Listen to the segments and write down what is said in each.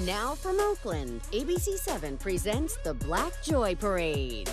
Now from Oakland, ABC7 presents the Black Joy Parade.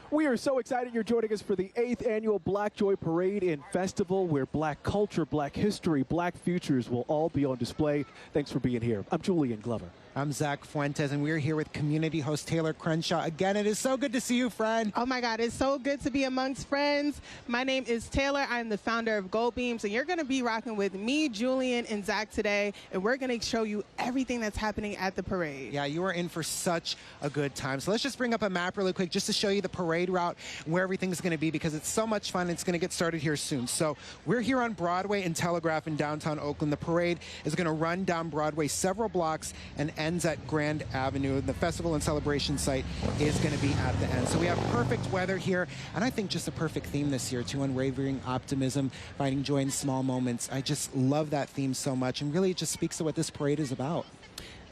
We are so excited you're joining us for the 8th annual Black Joy Parade and Festival, where Black culture, Black history, Black futures will all be on display. Thanks for being here. I'm Julian Glover. I'm Zach Fuentes, and we're here with community host Taylor Crenshaw. Again, it is so good to see you, friend. Oh my God, it's so good to be amongst friends. My name is Taylor. I'm the founder of Gold Beams, and you're going to be rocking with me, Julian, and Zach today, and we're going to show you everything that's happening at the parade. Yeah, you are in for such a good time. So let's just bring up a map really quick just to show you the parade route and where everything's going to be, because it's so much fun. It's going to get started here soon. So we're here on Broadway and Telegraph in downtown Oakland. The parade is going to run down Broadway several blocks and ends at Grand Avenue. The festival and celebration site is going to be at the end. So we have perfect weather here, and I think just a perfect theme this year too: unwavering optimism, finding joy in small moments. I just love that theme so much, and really it just speaks to what this parade is about.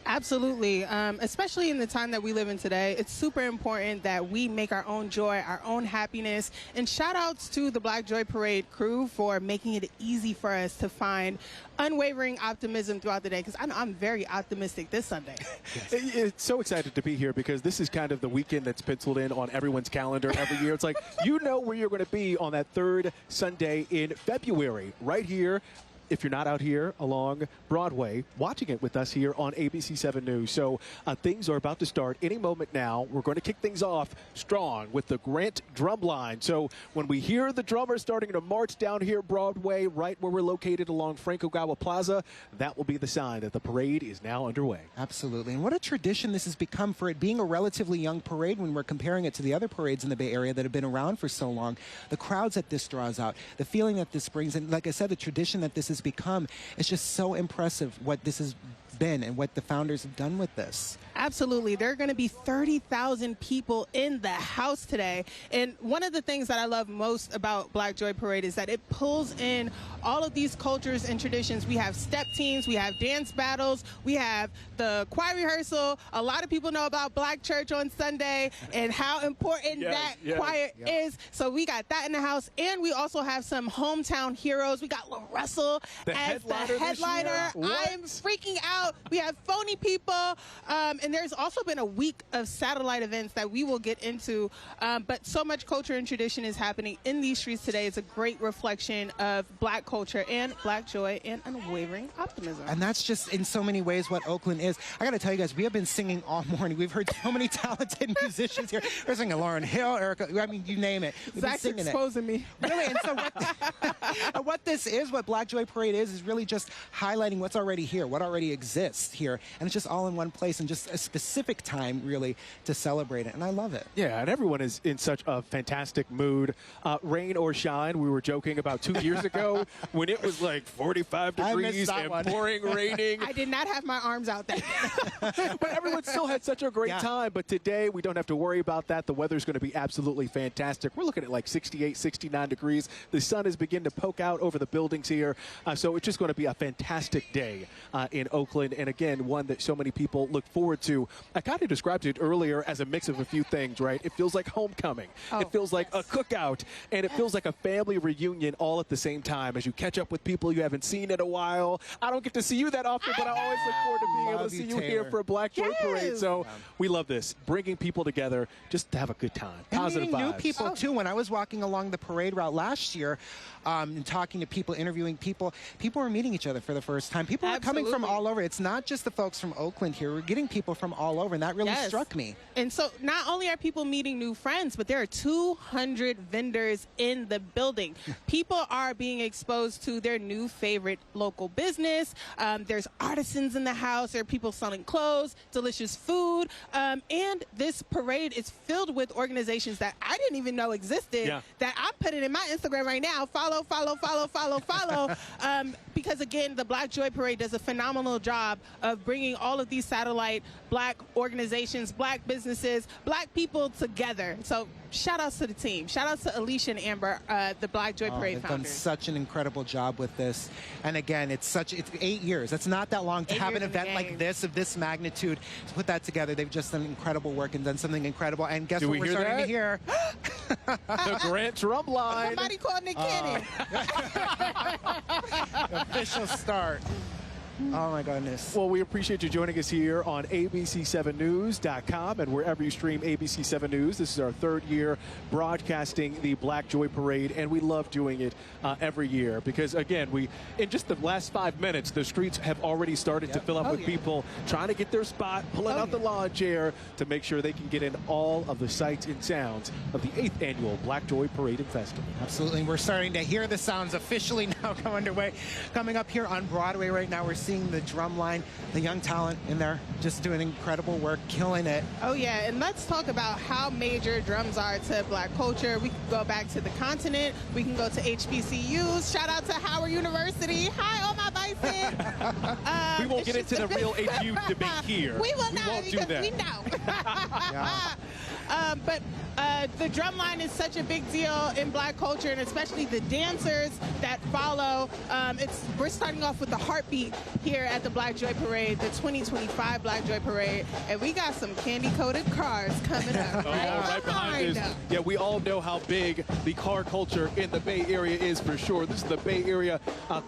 Absolutely. Especially in the time that we live in today, it's super important that we make our own joy, our own happiness. And shout outs to the Black Joy Parade crew for making it easy for us to find unwavering optimism throughout the day, because I know I'm very optimistic this Sunday. It's so excited to be here because this is kind of the weekend that's penciled in on everyone's calendar every year. It's like, you know where you're going to be on that third Sunday in February, right here. If you're not out here along Broadway, watching it with us here on ABC7 News. So things are about to start any moment now. We're going to kick things off strong with the Grant drum line. So when we hear the drummers starting to march down here Broadway, right where we're located along Frank Ogawa Plaza, that will be the sign that the parade is now underway. Absolutely. And what a tradition this has become, for it being a relatively young parade when we're comparing it to the other parades in the Bay Area that have been around for so long. The crowds that this draws out, the feeling that this brings, and like I said, the tradition that this has become, it's just so impressive what this has been and what the founders have done with this. Absolutely. There are going to be 30,000 people in the house today. And one of the things that I love most about Black Joy Parade is that it pulls in all of these cultures and traditions. We have step teams, we have dance battles, we have the choir rehearsal. A lot of people know about Black Church on Sunday and how important that choir is. So we got that in the house. And we also have some hometown heroes. We got Lil Russell as the headliner. I am freaking out. We have phony people. And there's also been a week of satellite events that we will get into. But so much culture and tradition is happening in these streets today. It's a great reflection of Black culture and Black joy and unwavering optimism. And that's just in so many ways what Oakland is. I got to tell you guys, we have been singing all morning. We've heard so many talented musicians here. We're singing Lauryn Hill, Erica, I mean, you name it. We've Zach's been singing exposing me. Really, and so what this is, what Black Joy Parade is really just highlighting what's already here, what already exists here. And it's just all in one place and just a specific time, really, to celebrate it. And I love it. Yeah, and everyone is in such a fantastic mood. Rain or shine, we were joking about 2 years ago when it was like 45 degrees and pouring, raining. I did not have my arms out there. But everyone still had such a great time. But today, we don't have to worry about that. The weather's going to be absolutely fantastic. We're looking at like 68, 69 degrees. The sun is beginning to poke out over the buildings here. So it's just going to be a fantastic day in Oakland. And again, one that so many people look forward to. I kind of described it earlier as a mix of a few things, right? It feels like homecoming. It feels like a cookout. And it feels like a family reunion all at the same time as you catch up with people you haven't seen in a while. I don't get to see you that often, but I always look forward to being able to see you here for a Black Joy Parade. So we love this, bringing people together just to have a good time. Positive and meeting vibes. new people, too. When I was walking along the parade route last year, and talking to people, interviewing people, people were meeting each other for the first time. People are coming from all over. It's not just the folks from Oakland here. We're getting people from all over, and that really struck me. And so not only are people meeting new friends, but there are 200 vendors in the building. People are being exposed to their new favorite local business. There's artisans in the house. There are people selling clothes, delicious food. And this parade is filled with organizations that I didn't even know existed, that I'm putting in my Instagram right now. Follow. Because, again, the Black Joy Parade does a phenomenal job of bringing all of these satellite Black organizations, Black businesses, Black people together. So shout outs to the team. Shout outs to Alicia and Amber, the Black Joy Parade they've founders. done such an incredible job with this. And again, it's 8 years. That's not that long to have an event like this, of this magnitude, to put that together. They've just done incredible work and done something incredible. And guess what we're starting to hear? The Grant drum line. Somebody called Nick Cannon. Official start. Oh, my goodness. Well, we appreciate you joining us here on ABC7news.com and wherever you stream ABC7 News. This is our 3rd year broadcasting the Black Joy Parade, and we love doing it every year because, again, in just the last 5 minutes, the streets have already started to fill up with people trying to get their spot, pulling out the lawn chair to make sure they can get in all of the sights and sounds of the 8th annual Black Joy Parade and Festival. Absolutely. We're starting to hear the sounds officially now come underway. Coming up here on Broadway right now, we're seeing the drum line, the young talent in there just doing incredible work, killing it. Oh, yeah. And let's talk about how major drums are to Black culture. We can go back to the continent. We can go to HBCUs. Shout out to Howard University. Hi, all my bison. We won't get into the real HU debate here. We will not. Won't do that. We know. But the drum line is such a big deal in Black culture, and especially the dancers that follow. We're starting off with the heartbeat here at the Black Joy Parade, the 2025 Black Joy Parade, and we got some candy-coated cars coming up. Right behind us. Yeah, we all know how big the car culture in the Bay Area is for sure. This is the Bay Area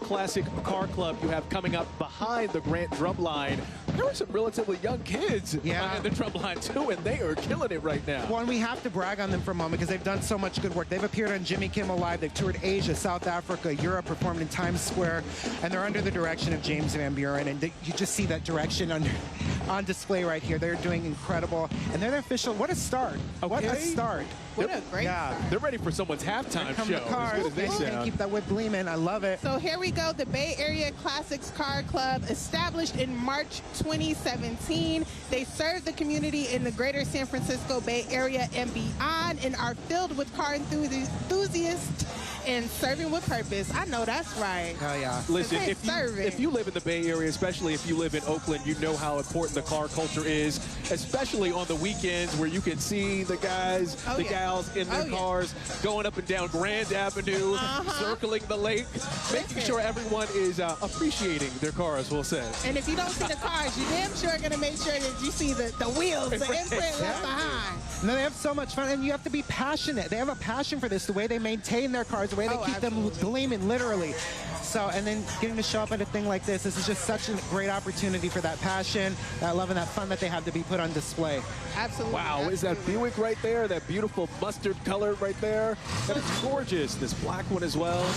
Classic Car Club you have coming up behind the Grant drum line. There were some relatively young kids in the drum line too, and they are killing it right now. Well, and we have to brag on them for a moment because they've done so much good work. They've appeared on Jimmy Kimmel Live. They've toured Asia, South Africa, Europe, performed in Times Square, and they're under the direction of James Van Buren. And you just see that direction on display right here. They're doing incredible, and they're the official. What a start! Okay. What a start! What a great start. They're ready for someone's halftime show. The cars. As good as they sound. Keep that whip gleaming. I love it. So here we go. The Bay Area Classics Car Club, established in March 2017. They serve the community in the greater San Francisco Bay Area and beyond, and are filled with car enthusiasts and serving with purpose. I know that's right. Oh, yeah. Listen, if you live in the Bay Area, especially if you live in Oakland, you know how important the car culture is, especially on the weekends where you can see the guys, gals in their cars going up and down Grand Avenue, circling the lake, making sure everyone is appreciating their cars, we'll say. And if you don't see the cars, you damn sure are going to make sure that you see the wheels, the imprint left behind. No, they have so much fun, and you have to be passionate. They have a passion for this, the way they maintain their cars, the way they keep them gleaming, literally. So, and then getting to show up at a thing like this is just such a great opportunity for that passion, that love, and that fun that they have to be put on display. Absolutely. Wow, is that Buick right there? That beautiful mustard color right there? That is gorgeous. This black one as well.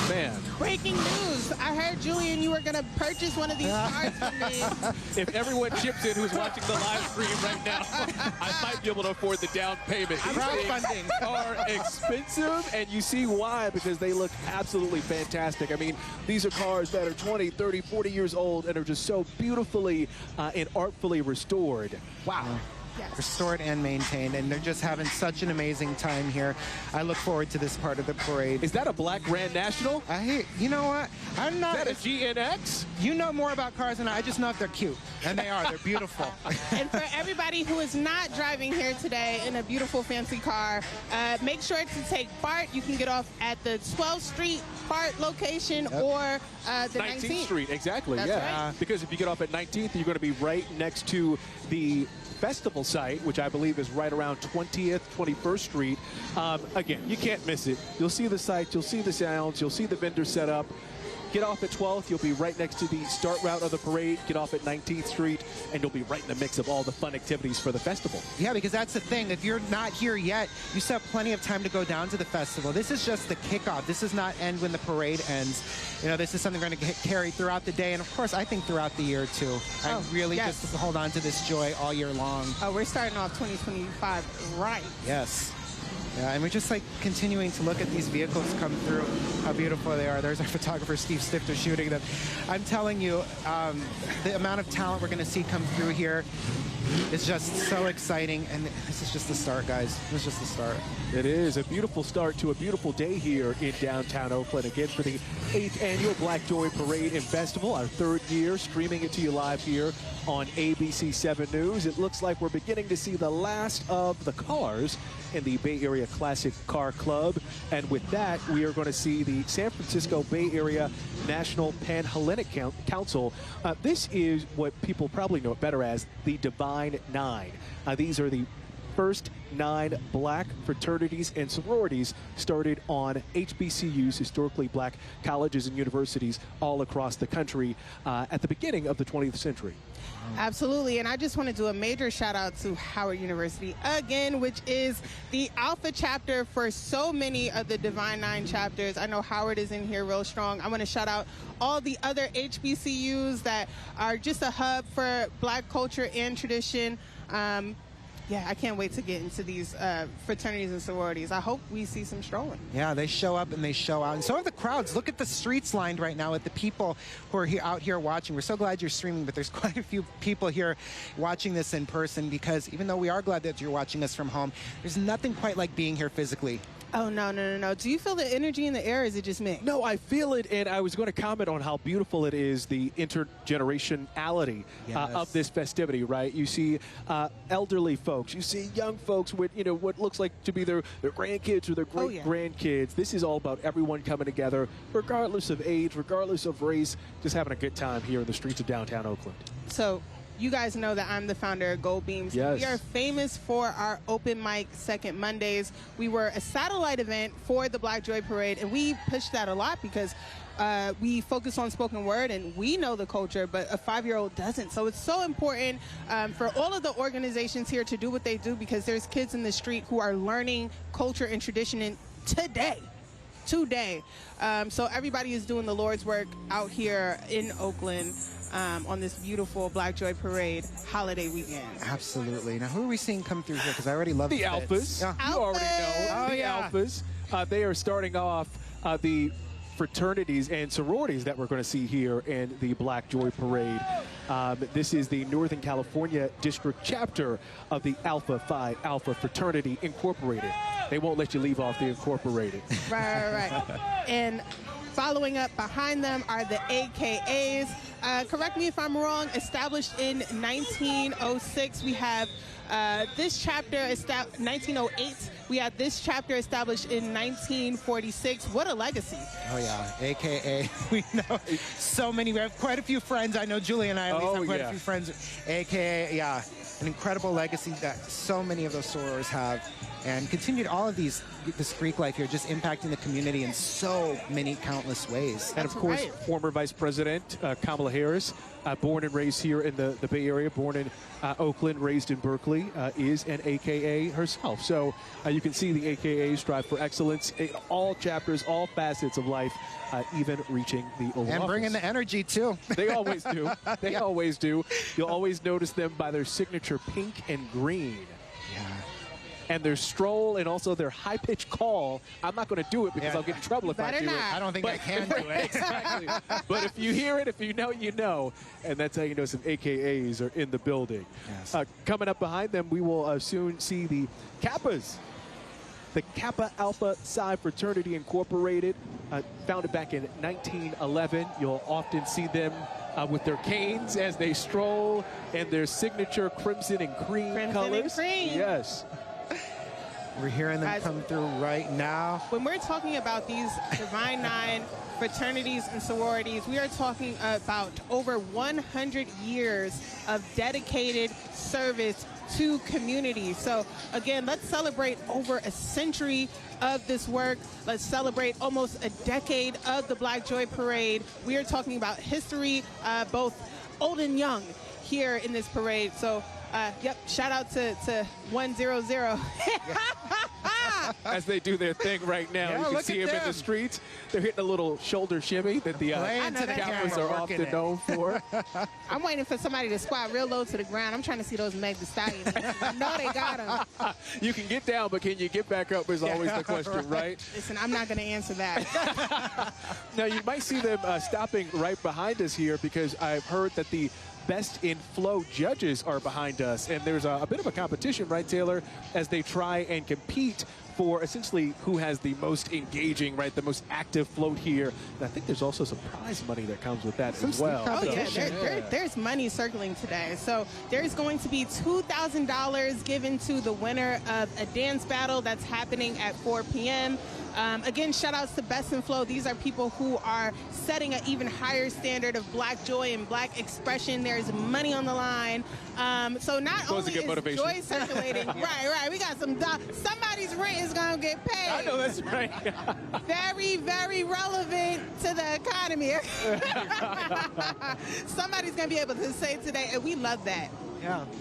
Man. Breaking news. I heard, Julian, you were going to purchase one of these cars for me. If everyone chips in who's watching the live stream right now, I might be able to afford the down payment. Crowdfunding. These are expensive, and you see why, because they look absolutely fantastic. I mean, these are cars that are 20, 30, 40 years old and are just so beautifully and artfully restored. Wow. Yes. Restored and maintained, and they're just having such an amazing time here. I look forward to this part of the parade. Is that a black Grand National? You know what? I'm not. Is that a GNX? You know more about cars than I just know if they're cute. And they are. They're beautiful. And for everybody who is not driving here today in a beautiful, fancy car, make sure to take BART. You can get off at the 12th Street BART location or the 19th Street. Exactly, That's yeah. right. Because if you get off at 19th, you're going to be right next to the festival site, which I believe is right around 20th, 21st Street. Again, you can't miss it. You'll see the site, you'll see the sounds, you'll see the vendor set up. Get off at 12th, you'll be right next to the start route of the parade. Get off at 19th Street, and you'll be right in the mix of all the fun activities for the festival. Yeah, because that's the thing. If you're not here yet, you still have plenty of time to go down to the festival. This is just the kickoff. This does not end when the parade ends. You know, this is something we're going to carry throughout the day, and of course, I think throughout the year, too. I really just hold on to this joy all year long. Oh, we're starting off 2025 right. Yes. Yeah, and we're just like continuing to look at these vehicles come through, how beautiful they are. There's our photographer, Steve Stifter, shooting them. I'm telling you, the amount of talent we're going to see come through here is just so exciting. And this is just the start, guys. This is just the start. It is a beautiful start to a beautiful day here in downtown Oakland. Again, for the 8th annual Black Joy Parade and Festival, our 3rd year, streaming it to you live here on ABC7 News. It looks like we're beginning to see the last of the cars in the Bay Area Classic Car Club. And with that, we are going to see the San Francisco Bay Area National Pan-Hellenic Council. This is what people probably know it better as the Divine Nine. These are the first 9 black fraternities and sororities started on HBCUs, historically black colleges and universities all across the country at the beginning of the 20th century. Absolutely, and I just want to do a major shout out to Howard University again, which is the alpha chapter for so many of the Divine Nine chapters. I know Howard is in here real strong. I want to shout out all the other HBCUs that are just a hub for black culture and tradition. Yeah, I can't wait to get into these fraternities and sororities. I hope we see some strolling. Yeah, they show up and they show out. And so are the crowds. Look at the streets lined right now with the people who are out here watching. We're so glad you're streaming, but there's quite a few people here watching this in person, because even though we are glad that you're watching us from home, there's nothing quite like being here physically. Oh, no. Do you feel the energy in the air, or is it just me? No, I feel it, and I was going to comment on how beautiful it is, the intergenerationality of this festivity, right? You see elderly folks, you see young folks with, what looks like to be their grandkids or their great-grandkids. This is all about everyone coming together, regardless of age, regardless of race, just having a good time here in the streets of downtown Oakland. So, you guys know that I'm the founder of Gold Beams. Yes. We are famous for our open mic second Mondays. We were a satellite event for the Black Joy Parade, and we pushed that a lot because we focus on spoken word, and we know the culture, but a 5-year-old doesn't. So it's so important for all of the organizations here to do what they do, because there's kids in the street who are learning culture and tradition today. So everybody is doing the Lord's work out here in Oakland on this beautiful Black Joy Parade holiday weekend. Absolutely. Now, who are we seeing come through here? Because I already love the Alphas. Yeah. You already know. The Alphas. They are starting off the fraternities and sororities that we're going to see here in the Black Joy Parade. This is the Northern California District chapter of the Alpha Phi Alpha Fraternity Incorporated. They won't let you leave off the Incorporated. Right. And following up behind them are the AKAs. Correct me if I'm wrong, established in 1906. We have this chapter, 1908. We have this chapter established in 1946. What a legacy. Oh, yeah. AKA, we know so many. We have quite a few friends. I know Julie and I at least have quite a few friends. AKA, yeah, an incredible legacy that so many of those sorors have. And continued all of this Greek life here, just impacting the community in so many countless ways. And of course, former Vice President Kamala Harris, born and raised here in the Bay Area, born in Oakland, raised in Berkeley, is an AKA herself. So you can see the AKAs strive for excellence in all chapters, all facets of life, even reaching the Oval Office. And bringing the energy, too. They always do. They always do. You'll always notice them by their signature pink and green. Yeah. And their stroll and also their high-pitched call. I'm not going to do it because I'll get in trouble if I do it. I don't think I can do it. Exactly. But if you hear it, if you know, you know. And that's how you know some AKAs are in the building. Yes. Coming up behind them, we will soon see the Kappas. The Kappa Alpha Psi Fraternity Incorporated, founded back in 1911. You'll often see them with their canes as they stroll and their signature crimson and cream colors. Yes. We're hearing them come through right now. When we're talking about these Divine Nine fraternities and sororities, we are talking about over 100 years of dedicated service to community. So again, let's celebrate over a century of this work. Let's celebrate almost a decade of the Black Joy Parade. We are talking about history, both old and young, here in this parade. So yep, shout out to 100. As they do their thing right now. Yeah, you can see them in the streets. They're hitting a little shoulder shimmy that the Kappas are often known for. I'm waiting for somebody to squat real low to the ground. I'm trying to see those Meg Thee Stallions. I know they got them. You can get down, but can you get back up is always the question, right? Listen, I'm not going to answer that. Now, you might see them stopping right behind us here, because I've heard that the Best in Flow judges are behind us, and there's a bit of a competition, right, Taylor, as they try and compete for essentially who has the most engaging, right, the most active float here. And I think there's also some prize money that comes with that as well. Oh, yeah, there's money circling today. So there's going to be $2,000 given to the winner of a dance battle that's happening at 4 p.m. Again, shout outs to Best in Flow. These are people who are setting an even higher standard of Black joy and Black expression. There's money on the line. So not only is joy circulating, right. We got somebody's rent is gonna get paid. I know that's right. Very, very relevant to the economy. Somebody's gonna be able to say today, and we love that.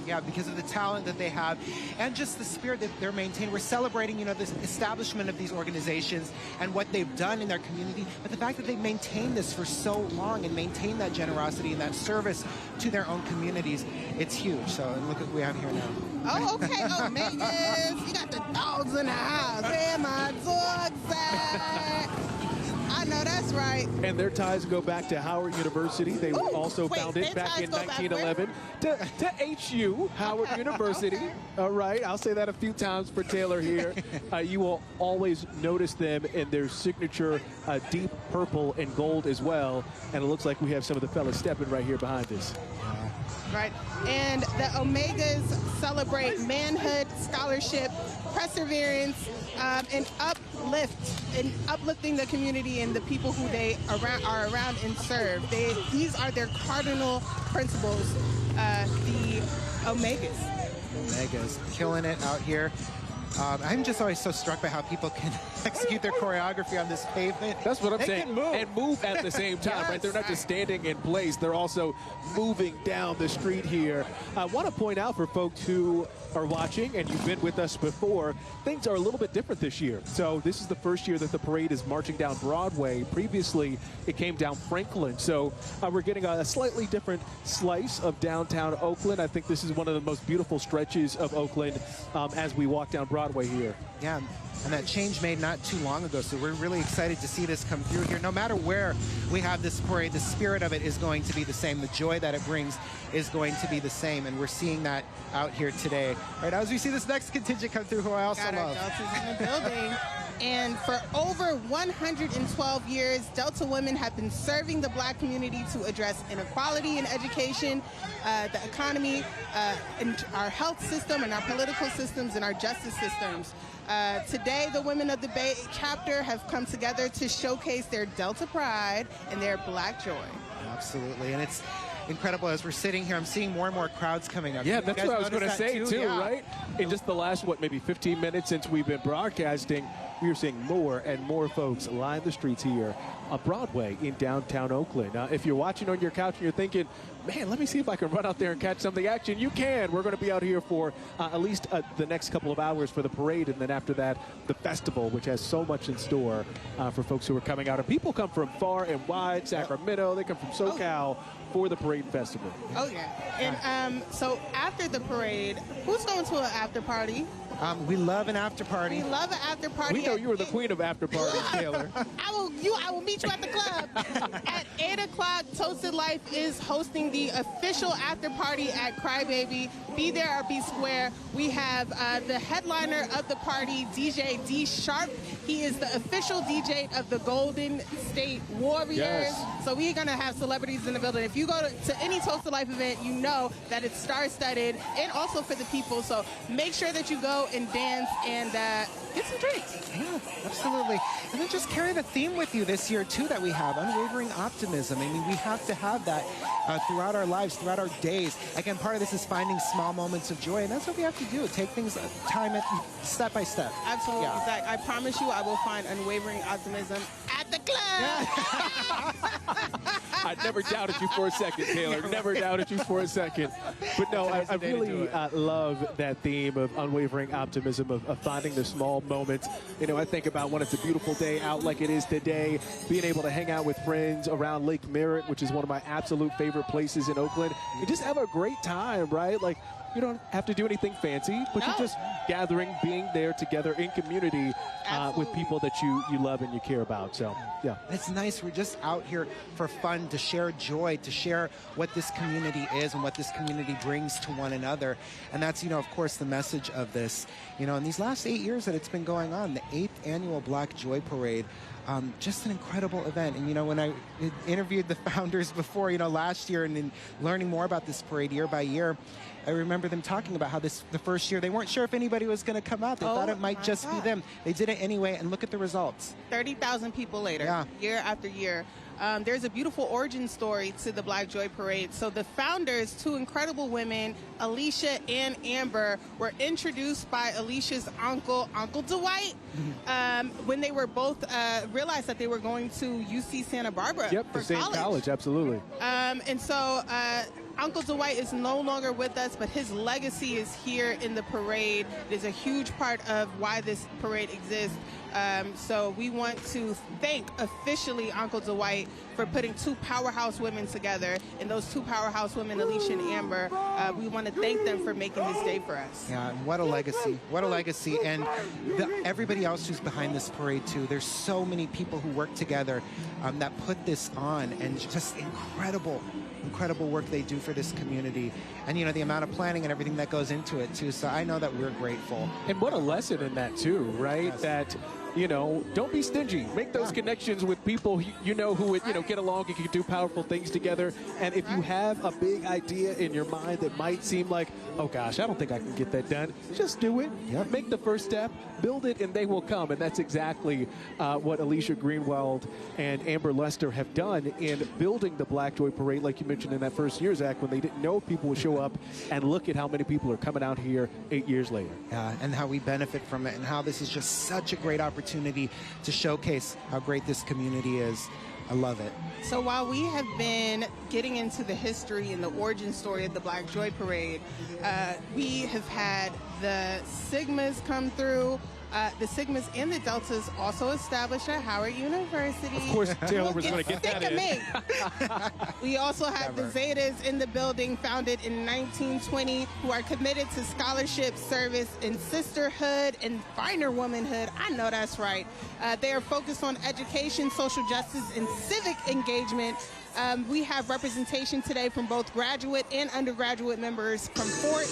Yeah, because of the talent that they have and just the spirit that they're maintaining. We're celebrating, you know, this establishment of these organizations and what they've done in their community, but the fact that they've maintained this for so long and maintained that generosity and that service to their own communities, it's huge. So look at what we have here now. Oh, okay. Oh, Megas. You got the dogs in the house. Where my dogs at? I know that's right. And their ties go back to Howard University. They were also founded back in 1911 to HU, Howard University. Okay. All right, I'll say that a few times for Taylor here. You will always notice them in their signature deep purple and gold as well. And it looks like we have some of the fellas stepping right here behind us. Right. And the Omegas celebrate manhood, scholarship, perseverance, and uplifting the community and the people who they are around and serve. These are their cardinal principles, the Omegas. Omegas killing it out here. I'm just always so struck by how people can execute their choreography on this pavement. That's what I'm they saying. Can move. And move at the same time, Yes, right? They're not just standing in place. They're also moving down the street here. I want to point out for folks who are watching, and you've been with us before, things are a little bit different this year. So this is the first year that the parade is marching down Broadway. Previously, it came down Franklin. So we're getting a slightly different slice of downtown Oakland. I think this is one of the most beautiful stretches of Oakland as we walk down Broadway here. Yeah, and that change made not too long ago, so we're really excited to see this come through here. No matter where we have this parade, the spirit of it is going to be the same. The joy that it brings is going to be the same, and we're seeing that out here today. Right, as we see this next contingent come through, who I also love. Delta's in the building. And for over 112 years, Delta women have been serving the Black community to address inequality in education, the economy, and our health system, and our political systems, and our justice systems. Today, the Women of the Bay chapter have come together to showcase their Delta pride and their Black joy. Absolutely, and it's incredible as we're sitting here. I'm seeing more and more crowds coming up. Yeah, that's what I was going to say too, yeah. right? In just the last, maybe 15 minutes since we've been broadcasting, we are seeing more and more folks line the streets here on Broadway in downtown Oakland. If you're watching on your couch and you're thinking, man, let me see if I can run out there and catch some of the action, you can. We're going to be out here for at least the next couple of hours for the parade, and then after that, the festival, which has so much in store for folks who are coming out. And people come from far and wide, Sacramento, they come from SoCal for the parade festival. Oh, yeah. And so after the parade, who's going to an after party? We love an after party. We love an after party. We know you were the queen of after parties, Taylor. I will meet you at the club. At 8 o'clock, Toasted Life is hosting the official after party at Crybaby. Be there or be square. We have the headliner of the party, DJ D Sharp. He is the official DJ of the Golden State Warriors. Yes. So we're going to have celebrities in the building. If you go to any Toasted Life event, you know that it's star-studded and also for the people. So make sure that you go and dance and get some drinks. Yeah, absolutely. And then just carry the theme with you this year, too, that we have, unwavering optimism. I mean, we have to have that throughout our lives, throughout our days. Again, part of this is finding small moments of joy, and that's what we have to do. Take things step by step. Absolutely, Yeah. Zach. I promise you I will find unwavering optimism at the club. I never doubted you for a second, Taylor. Never doubted you for a second. But no, I really love that theme of unwavering optimism, of finding the small moments. You know, I think about when it's a beautiful day out like it is today, being able to hang out with friends around Lake Merritt, which is one of my absolute favorite places in Oakland, and just have a great time, right? Like, you don't have to do anything fancy, but you're just gathering, being there together in community with people that you love and you care about. So, yeah. It's nice. We're just out here for fun, to share joy, to share what this community is and what this community brings to one another. And that's, you know, of course, the message of this. You know, in these last 8 years that it's been going on, the 8th annual Black Joy Parade, Just an incredible event. And, you know, when I interviewed the founders before, you know, last year and then learning more about this parade year by year, I remember them talking about how the first year, they weren't sure if anybody was going to come out. They thought it might just be them. They did it anyway, and look at the results. 30,000 people later, year after year. There's a beautiful origin story to the Black Joy Parade. So the founders, two incredible women, Alicia and Amber, were introduced by Alicia's uncle, Uncle Dwight, when they were both realized that they were going to UC Santa Barbara for the same college, absolutely. And so Uncle Dwight is no longer with us, but his legacy is here in the parade. It is a huge part of why this parade exists. So we want to thank officially Uncle Dwight for putting two powerhouse women together. And those two powerhouse women, Alicia and Amber, we want to thank them for making this day for us. Yeah, and what a legacy. What a legacy. And everybody else who's behind this parade, too. There's so many people who work together that put this on, and just incredible work they do for this community. And, you know, the amount of planning and everything that goes into it, too. So I know that we're grateful. And what a lesson in that, too, right? Yes. That, you know, don't be stingy. Make those connections with people you know who would, you know, get along and can do powerful things together. And if you have a big idea in your mind that might seem like, oh gosh, I don't think I can get that done, just do it. Yep. Make the first step, build it, and they will come. And that's exactly what Alicia Greenwald and Amber Lester have done in building the Black Joy Parade, like you mentioned in that first year, Zach, when they didn't know if people would show up. And look at how many people are coming out here 8 years later. Yeah, and how we benefit from it, and how this is just such a great opportunity to showcase how great this community is. I love it. So while we have been getting into the history and the origin story of the Black Joy Parade, we have had the Sigmas come through. The Sigmas and the Deltas also established at Howard University. Of course, Taylor was going to get that in. We also have the Zetas in the building, founded in 1920, who are committed to scholarship, service, and sisterhood and finer womanhood. I know that's right. They are focused on education, social justice, and civic engagement. We have representation today from both graduate and undergraduate members from 14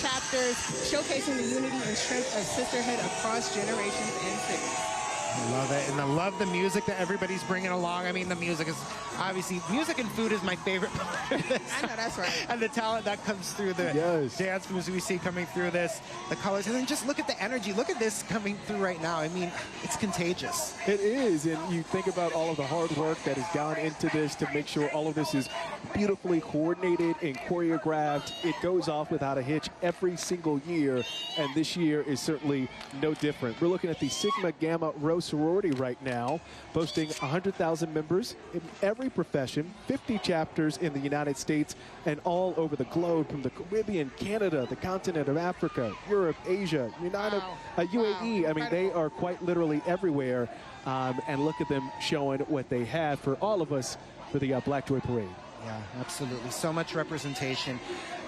chapters, showcasing the unity and strength of sisterhood across generations and cities. I love it, and I love the music that everybody's bringing along. I mean, the music is obviously, music and food is my favorite part of this. I know, that's right. And the talent that comes through the dance moves we see coming through this, the colors, and then just look at the energy. Look at this coming through right now. I mean, it's contagious. It is, and you think about all of the hard work that has gone into this to make sure all of this is beautifully coordinated and choreographed. It goes off without a hitch every single year, and this year is certainly no different. We're looking at the Sigma Gamma Rho sorority right now, boasting 100,000 members in every profession, 50 chapters in the United States and all over the globe, from the Caribbean, Canada, the continent of Africa, Europe, Asia, UAE. I mean, they are quite literally everywhere, and look at them showing what they have for all of us for the Black Joy Parade. Yeah, absolutely. So much representation.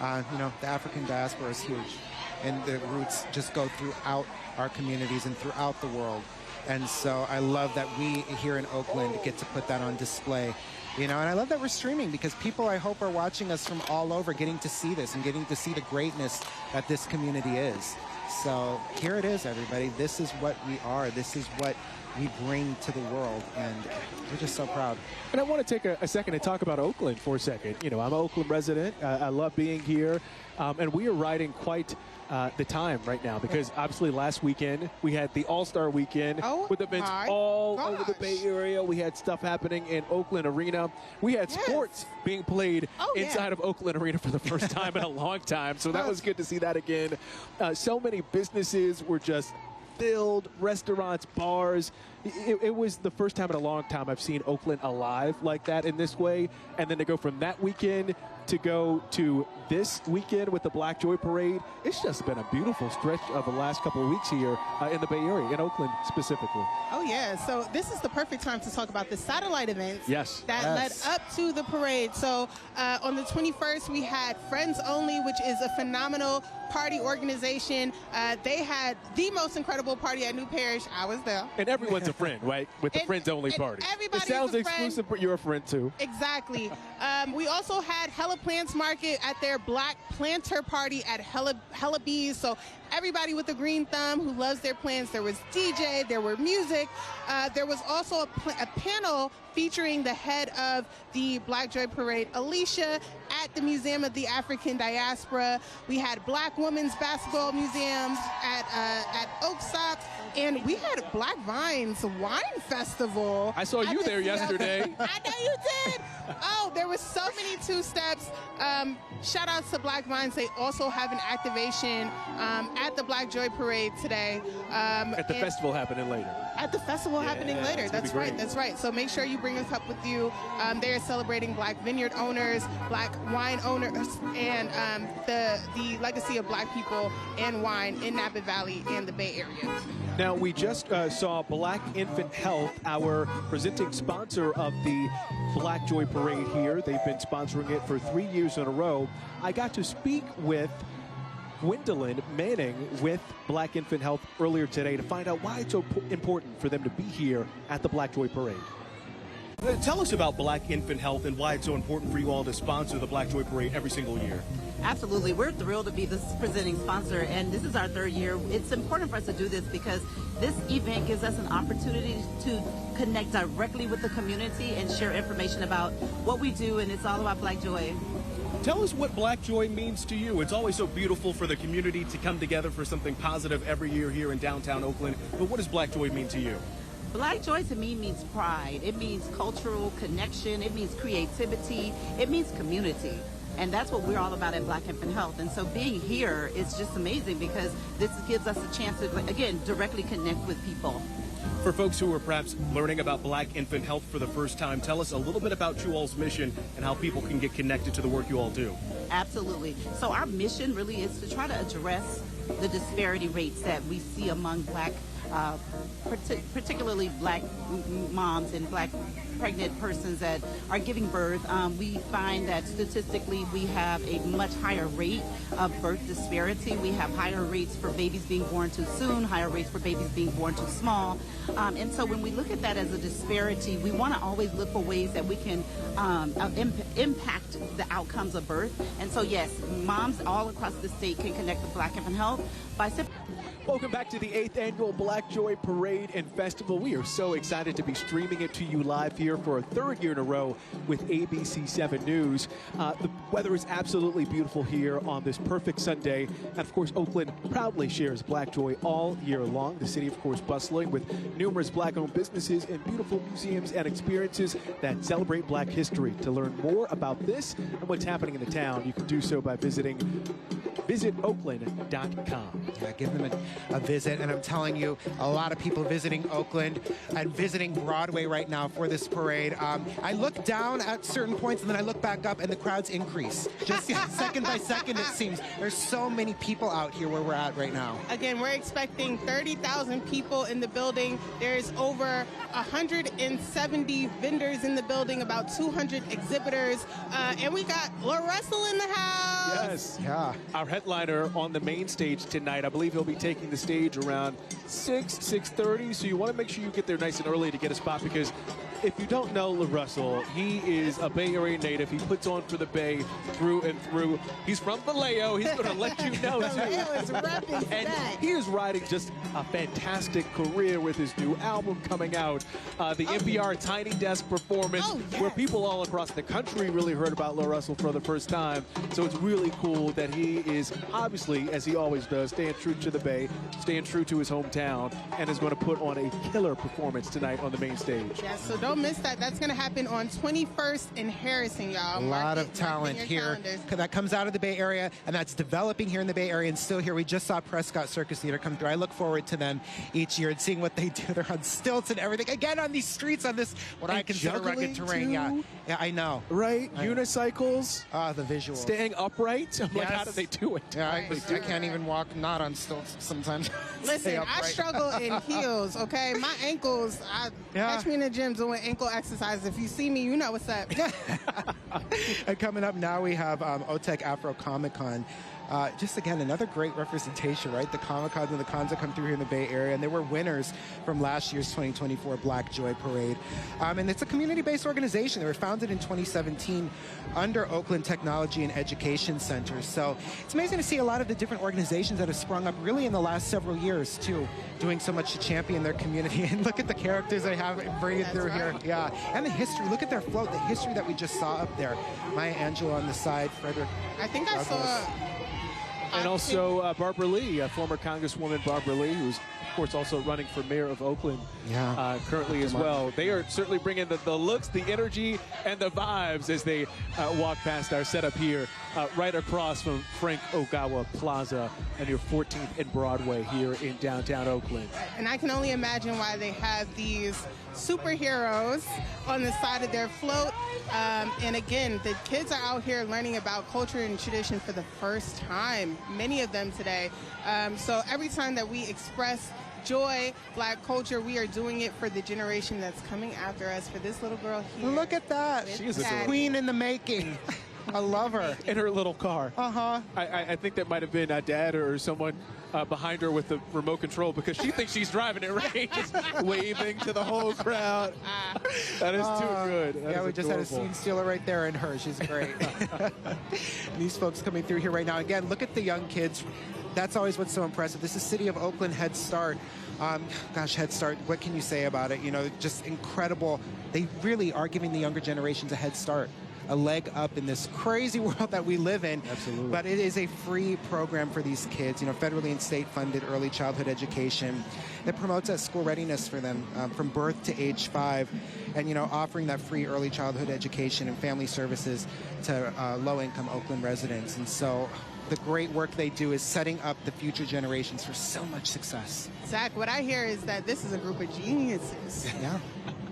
You know, the African diaspora is huge, and the roots just go throughout our communities and throughout the world. And so I love that we here in Oakland get to put that on display. You know, and I love that we're streaming, because people, I hope, are watching us from all over, getting to see this and getting to see the greatness that this community is. So here it is, everybody. This is what we are. This is what we bring to the world, and we're just so proud. And I want to take a second to talk about Oakland for a second. You know, I'm an Oakland resident. I love being here, and we are riding quite the time right now, because obviously last weekend we had the All-Star Weekend with events all over the Bay Area. We had stuff happening in Oakland Arena. We had sports being played inside of Oakland Arena for the first time in a long time, so that was good to see that again. So many businesses were just filled, restaurants, bars. It was the first time in a long time I've seen Oakland alive like that in this way. And then to go from that weekend to go to this weekend with the Black Joy Parade, it's just been a beautiful stretch of the last couple of weeks here in the Bay Area, in Oakland specifically. Oh, yeah. So this is the perfect time to talk about the satellite events that led up to the parade. So on the 21st, we had Friends Only, which is a phenomenal party organization. They had the most incredible party at New Parish. I was there. And everyone's a friend, right? With the Friends Only party. Everybody it sounds is a exclusive, but you're a friend too. Exactly. We also had Hella Plants Market at their Black Planter Party at Hella Bees. So everybody with a green thumb who loves their plants. There was DJ, there were music. There was also a panel featuring the head of the Black Joy Parade, Alicia, at the Museum of the African Diaspora. We had Black Women's Basketball Museums at Oakland, and we had Black Vines Wine Festival. I saw you there yesterday. I know you did. Oh, there were so many two-steps. Shout out to Black Vines. They also have an activation at the Black Joy Parade today. At the festival happening later. At the festival happening later. That's right. That's right. So make sure you bring a cup with you. They are celebrating Black vineyard owners, Black wine owners, and the legacy of Black people and wine in Napa Valley and the Bay Area. Now, we just saw Black Infant Health, our presenting sponsor of the Black Joy Parade here. They've been sponsoring it for 3 years in a row. I got to speak with Gwendolyn Manning with Black Infant Health earlier today to find out why it's so important for them to be here at the Black Joy Parade. Tell us about Black Infant Health and why it's so important for you all to sponsor the Black Joy Parade every single year. Absolutely. We're thrilled to be the presenting sponsor, and this is our 3rd year. It's important for us to do this because this event gives us an opportunity to connect directly with the community and share information about what we do, and it's all about Black Joy. Tell us what Black Joy means to you. It's always so beautiful for the community to come together for something positive every year here in downtown Oakland, but what does Black Joy mean to you? Black Joy to me means pride. It means cultural connection. It means creativity. It means community. And that's what we're all about at Black Infant Health. And so being here is just amazing because this gives us a chance to, again, directly connect with people. For folks who are perhaps learning about Black Infant Health for the first time, tell us a little bit about you all's mission and how people can get connected to the work you all do. Absolutely. So our mission really is to try to address the disparity rates that we see among Black particularly Black moms and Black pregnant persons that are giving birth. We find that statistically we have a much higher rate of birth disparity. We have higher rates for babies being born too soon, higher rates for babies being born too small. And so when we look at that as a disparity, we want to always look for ways that we can impact the outcomes of birth. And so yes, moms all across the state can connect with Black Infant Health by Welcome back to the 8th annual Black Joy Parade and Festival. We are so excited to be streaming it to you live here for a 3rd year in a row with ABC 7 News. The weather is absolutely beautiful here on this perfect Sunday. And of course, Oakland proudly shares Black Joy all year long. The city, of course, bustling with numerous Black-owned businesses and beautiful museums and experiences that celebrate Black history. To learn more about this and what's happening in the town, you can do so by visiting visitoakland.com. Yeah, give them a visit, and I'm telling you, a lot of people visiting Oakland and visiting Broadway right now for this parade. I look down at certain points, and then I look back up, and the crowds increase. Just second by second, it seems. There's so many people out here where we're at right now. Again, we're expecting 30,000 people in the building. There's over 170 vendors in the building, about 200 exhibitors, and we got La Russell in the house. Yes. Yeah. Our headliner on the main stage tonight. I believe he'll be taking the stage around 6:30. So you want to make sure you get there nice and early to get a spot, because if you don't know La Russell, he is a Bay Area native. He puts on for the Bay through and through. He's from Vallejo. He's going to let you know, too. And he is riding just a fantastic career with his new album coming out. The NPR Tiny Desk performance, where people all across the country really heard about La Russell for the first time. So it's really cool that he is obviously, as he always does, staying true to the Bay, staying true to his hometown, and is going to put on a killer performance tonight on the main stage. Yes, so don't miss that. That's going to happen on 21st in Harrison, y'all. A lot of talent here that comes out of the Bay Area, and that's developing here in the Bay Area and still here. We just saw Prescott Circus Theater come through. I look forward to them each year and seeing what they do. They're on stilts and everything. Again, on these streets, on this, what I consider rugged terrain. Yeah, I know. Right? Unicycles. The visuals. Staying upright. I'm like, how do they do it? Yeah, I can't even walk not on stilts sometimes. Listen, I struggle in heels, okay? My ankles, catch me in the gym doing ankle exercises. If you see me, you know what's up. And coming up now, we have OTEC Afro Comic Con. Just again, another great representation, right? The Comic-Cons and the cons that come through here in the Bay Area, and they were winners from last year's 2024 Black Joy Parade. And it's a community-based organization. They were founded in 2017 under Oakland Technology and Education Center. So it's amazing to see a lot of the different organizations that have sprung up really in the last several years, too, doing so much to champion their community. And look at the characters they have bringing through here. Yeah, and the history. Look at their float, the history that we just saw up there. Maya Angelou on the side, Frederick. I think I saw... And also Barbara Lee, former Congresswoman Barbara Lee, who's, of course, also running for mayor of Oakland currently as well. They are certainly bringing the looks, the energy, and the vibes as they walk past our setup here right across from Frank Ogawa Plaza and your 14th and Broadway here in downtown Oakland. And I can only imagine why they have these superheroes on the side of their float. And again, the kids are out here learning about culture and tradition for the first time, many of them today. So every time that we express joy, Black culture, we are doing it for the generation that's coming after us, for this little girl here. Look at that. She's a queen in the making. I love her. In her little car. Uh-huh. I think that might have been Dad or someone behind her with the remote control, because she thinks she's driving it, right? Just waving to the whole crowd. That is too good. That we is just had a adorable. scene stealer right there in her. She's great. These folks coming through here right now. Again, look at the young kids. That's always what's so impressive. This is City of Oakland Head Start. Gosh, Head Start, what can you say about it? You know, just incredible. They really are giving the younger generations a head start, a leg up in this crazy world that we live in. Absolutely. But it is a free program for these kids, you know, federally and state funded early childhood education that promotes that school readiness for them from birth to age 5, and, you know, offering that free early childhood education and family services to low-income Oakland residents. And so the great work they do is setting up the future generations for so much success. Zach, what I hear is that this is a group of geniuses. Yeah.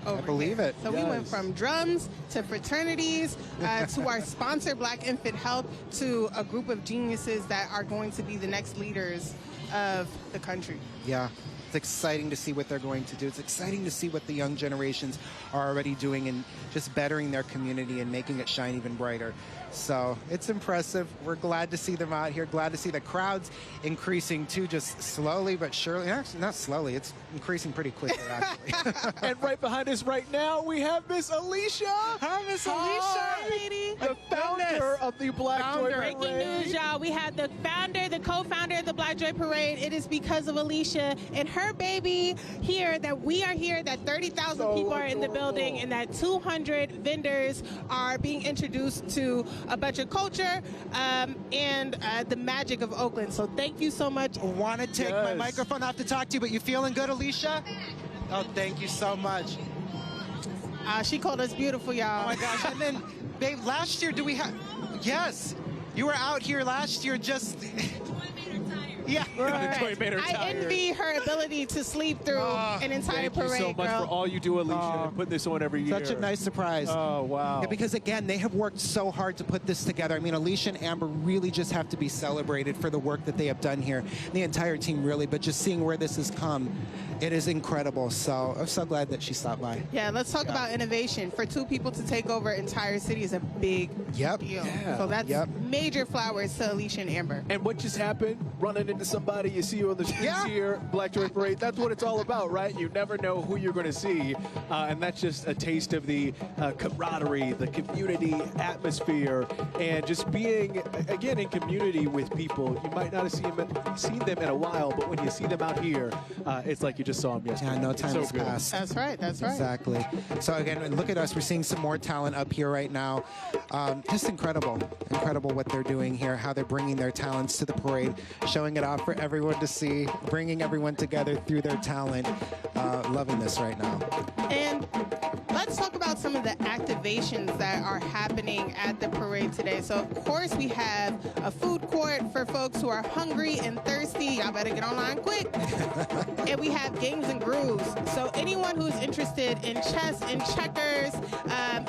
I believe it. So we went from drums to fraternities to our sponsor, Black Infant Health, to a group of geniuses that are going to be the next leaders of the country. Yeah. It's exciting to see what they're going to do. It's exciting to see what the young generations are already doing and just bettering their community and making it shine even brighter. So it's impressive. We're glad to see them out here. Glad to see the crowds increasing too, just slowly but surely. Actually, not slowly. It's increasing pretty quickly, actually. And right behind us right now, we have Miss Alicia. Hi, Miss Alicia. lady. The founder of the Black Joy Parade. Breaking news, y'all. We have the founder, the co-founder of the Black Joy Parade. It is because of Alicia and her baby here that we are here, that 30,000 people are in the building, and that 200 vendors are being introduced to a bunch of culture and the magic of Oakland. So thank you so much. Want to take my microphone off to talk to you, but you feeling good, Alicia? Oh, thank you so much. She called us beautiful, y'all. Oh my gosh. And then, babe, last year, yes, you were out here last year just... Yeah. Right. Made her I tired. envy her ability to sleep through an entire parade, Thank you so much girl. for all you do, Alicia, and putting this on every year. Such a nice surprise. Oh, wow. Yeah, because, again, they have worked so hard to put this together. I mean, Alicia and Amber really just have to be celebrated for the work that they have done here. The entire team, really, but just seeing where this has come, it is incredible. So I'm so glad that she stopped by. Yeah, let's talk about innovation. For two people to take over an entire city is a big deal. Yeah. So that's major flowers to Alicia and Amber. And what just happened? Running into somebody you see on the streets here, Black Joy Parade. That's what it's all about, right? You never know who you're going to see. And that's just a taste of the camaraderie, the community atmosphere, and just being, again, in community with people. You might not have seen them in a while, but when you see them out here, it's like you just saw them yesterday. Yeah, no time has good. passed. That's right. That's right. Exactly. So again, look at us. We're seeing some more talent up here right now. Just incredible. Incredible what they're doing here, how they're bringing their talents to the parade, showing it off for everyone to see, bringing everyone together through their talent. Loving this right now. And let's talk about some of the activations that are happening at the parade today. So, of course, we have a food court for folks who are hungry and thirsty. Y'all better get online quick. And we have games and grooves. So anyone who's interested in chess and checkers,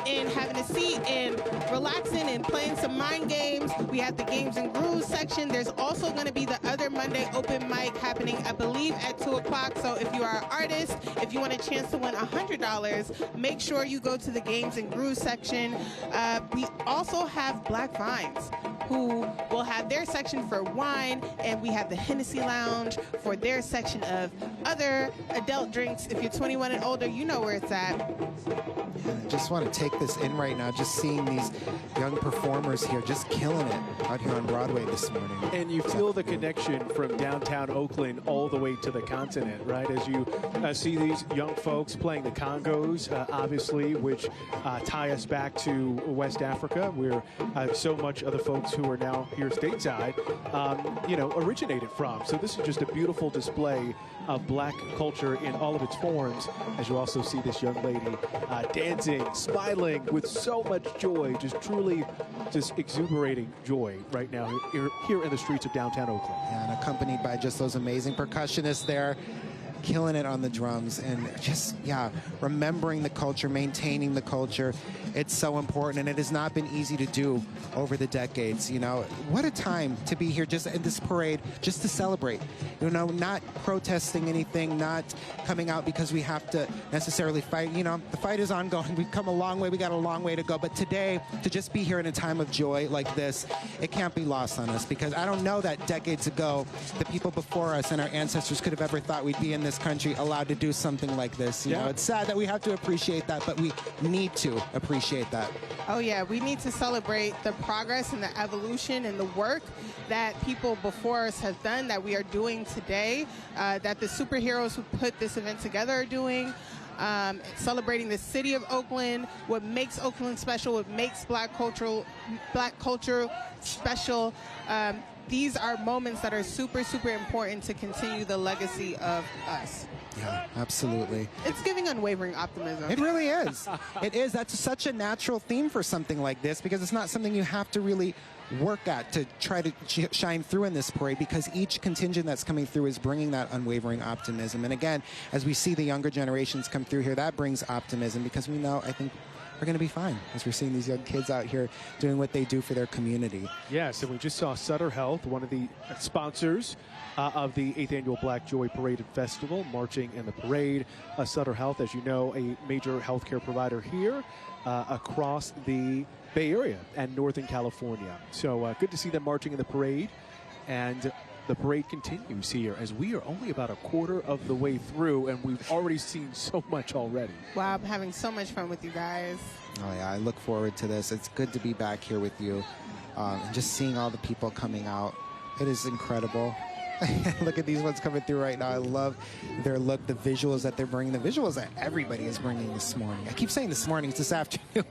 in having a seat and relaxing and playing some mind games, we have the games and grooves section. There's also going to be the other Monday open mic happening, I believe, at 2 o'clock. So if you are an artist, if you want a chance to win $100, make sure you go to the games and grooves section. We also have Black Vines. who will have their section for wine, and we have the Hennessy Lounge for their section of other adult drinks. If you're 21 and older, you know where it's at. I just want to take this in right now, just seeing these young performers here just killing it out here on Broadway this morning. And you feel the connection from downtown Oakland all the way to the continent, right? As you see these young folks playing the congos, obviously, which tie us back to West Africa, where so much of the folks who are now here stateside, originated from. So this is just a beautiful display of black culture in all of its forms, as you also see this young lady dancing, smiling with so much joy, just truly just exuberating joy right now here in the streets of downtown Oakland. And accompanied by just those amazing percussionists there, killing it on the drums, and just, remembering the culture, maintaining the culture. It's so important, and it has not been easy to do over the decades. What a time to be here just in this parade, just to celebrate. Not protesting anything, not coming out because we have to necessarily fight. The fight is ongoing. We've come a long way. We got a long way to go. But today, to just be here in a time of joy like this, it can't be lost on us, because I don't know that decades ago, the people before us and our ancestors could have ever thought we'd be in this country allowed to do something like this. It's sad that we have to appreciate that, but we need to appreciate that. Oh yeah, we need to celebrate the progress and the evolution and the work that people before us have done, that we are doing today, that the superheroes who put this event together are doing. Celebrating the city of Oakland, what makes Oakland special, what makes black culture special. These are moments that are super, super important to continue the legacy of us. Yeah, absolutely. It's giving unwavering optimism. It really is. It is. That's such a natural theme for something like this, because it's not something you have to really work at to try to shine through in this parade, because each contingent that's coming through is bringing that unwavering optimism. And again, as we see the younger generations come through here, that brings optimism, because we know, I think, we're going to be fine as we're seeing these young kids out here doing what they do for their community. Yes, and we just saw Sutter Health, one of the sponsors of the 8th Annual Black Joy Parade and Festival, marching in the parade. Sutter Health, as you know, a major healthcare provider here across the Bay Area and Northern California. So good to see them marching in the parade. And the parade continues here as we are only about a quarter of the way through, and we've already seen so much already. Wow, I'm having so much fun with you guys. Oh yeah, I look forward to this. It's good to be back here with you, and just seeing all the people coming out. It is incredible. Look at these ones coming through right now. I love their look, the visuals that they're bringing, the visuals that everybody is bringing this morning. I keep saying this morning, it's this afternoon.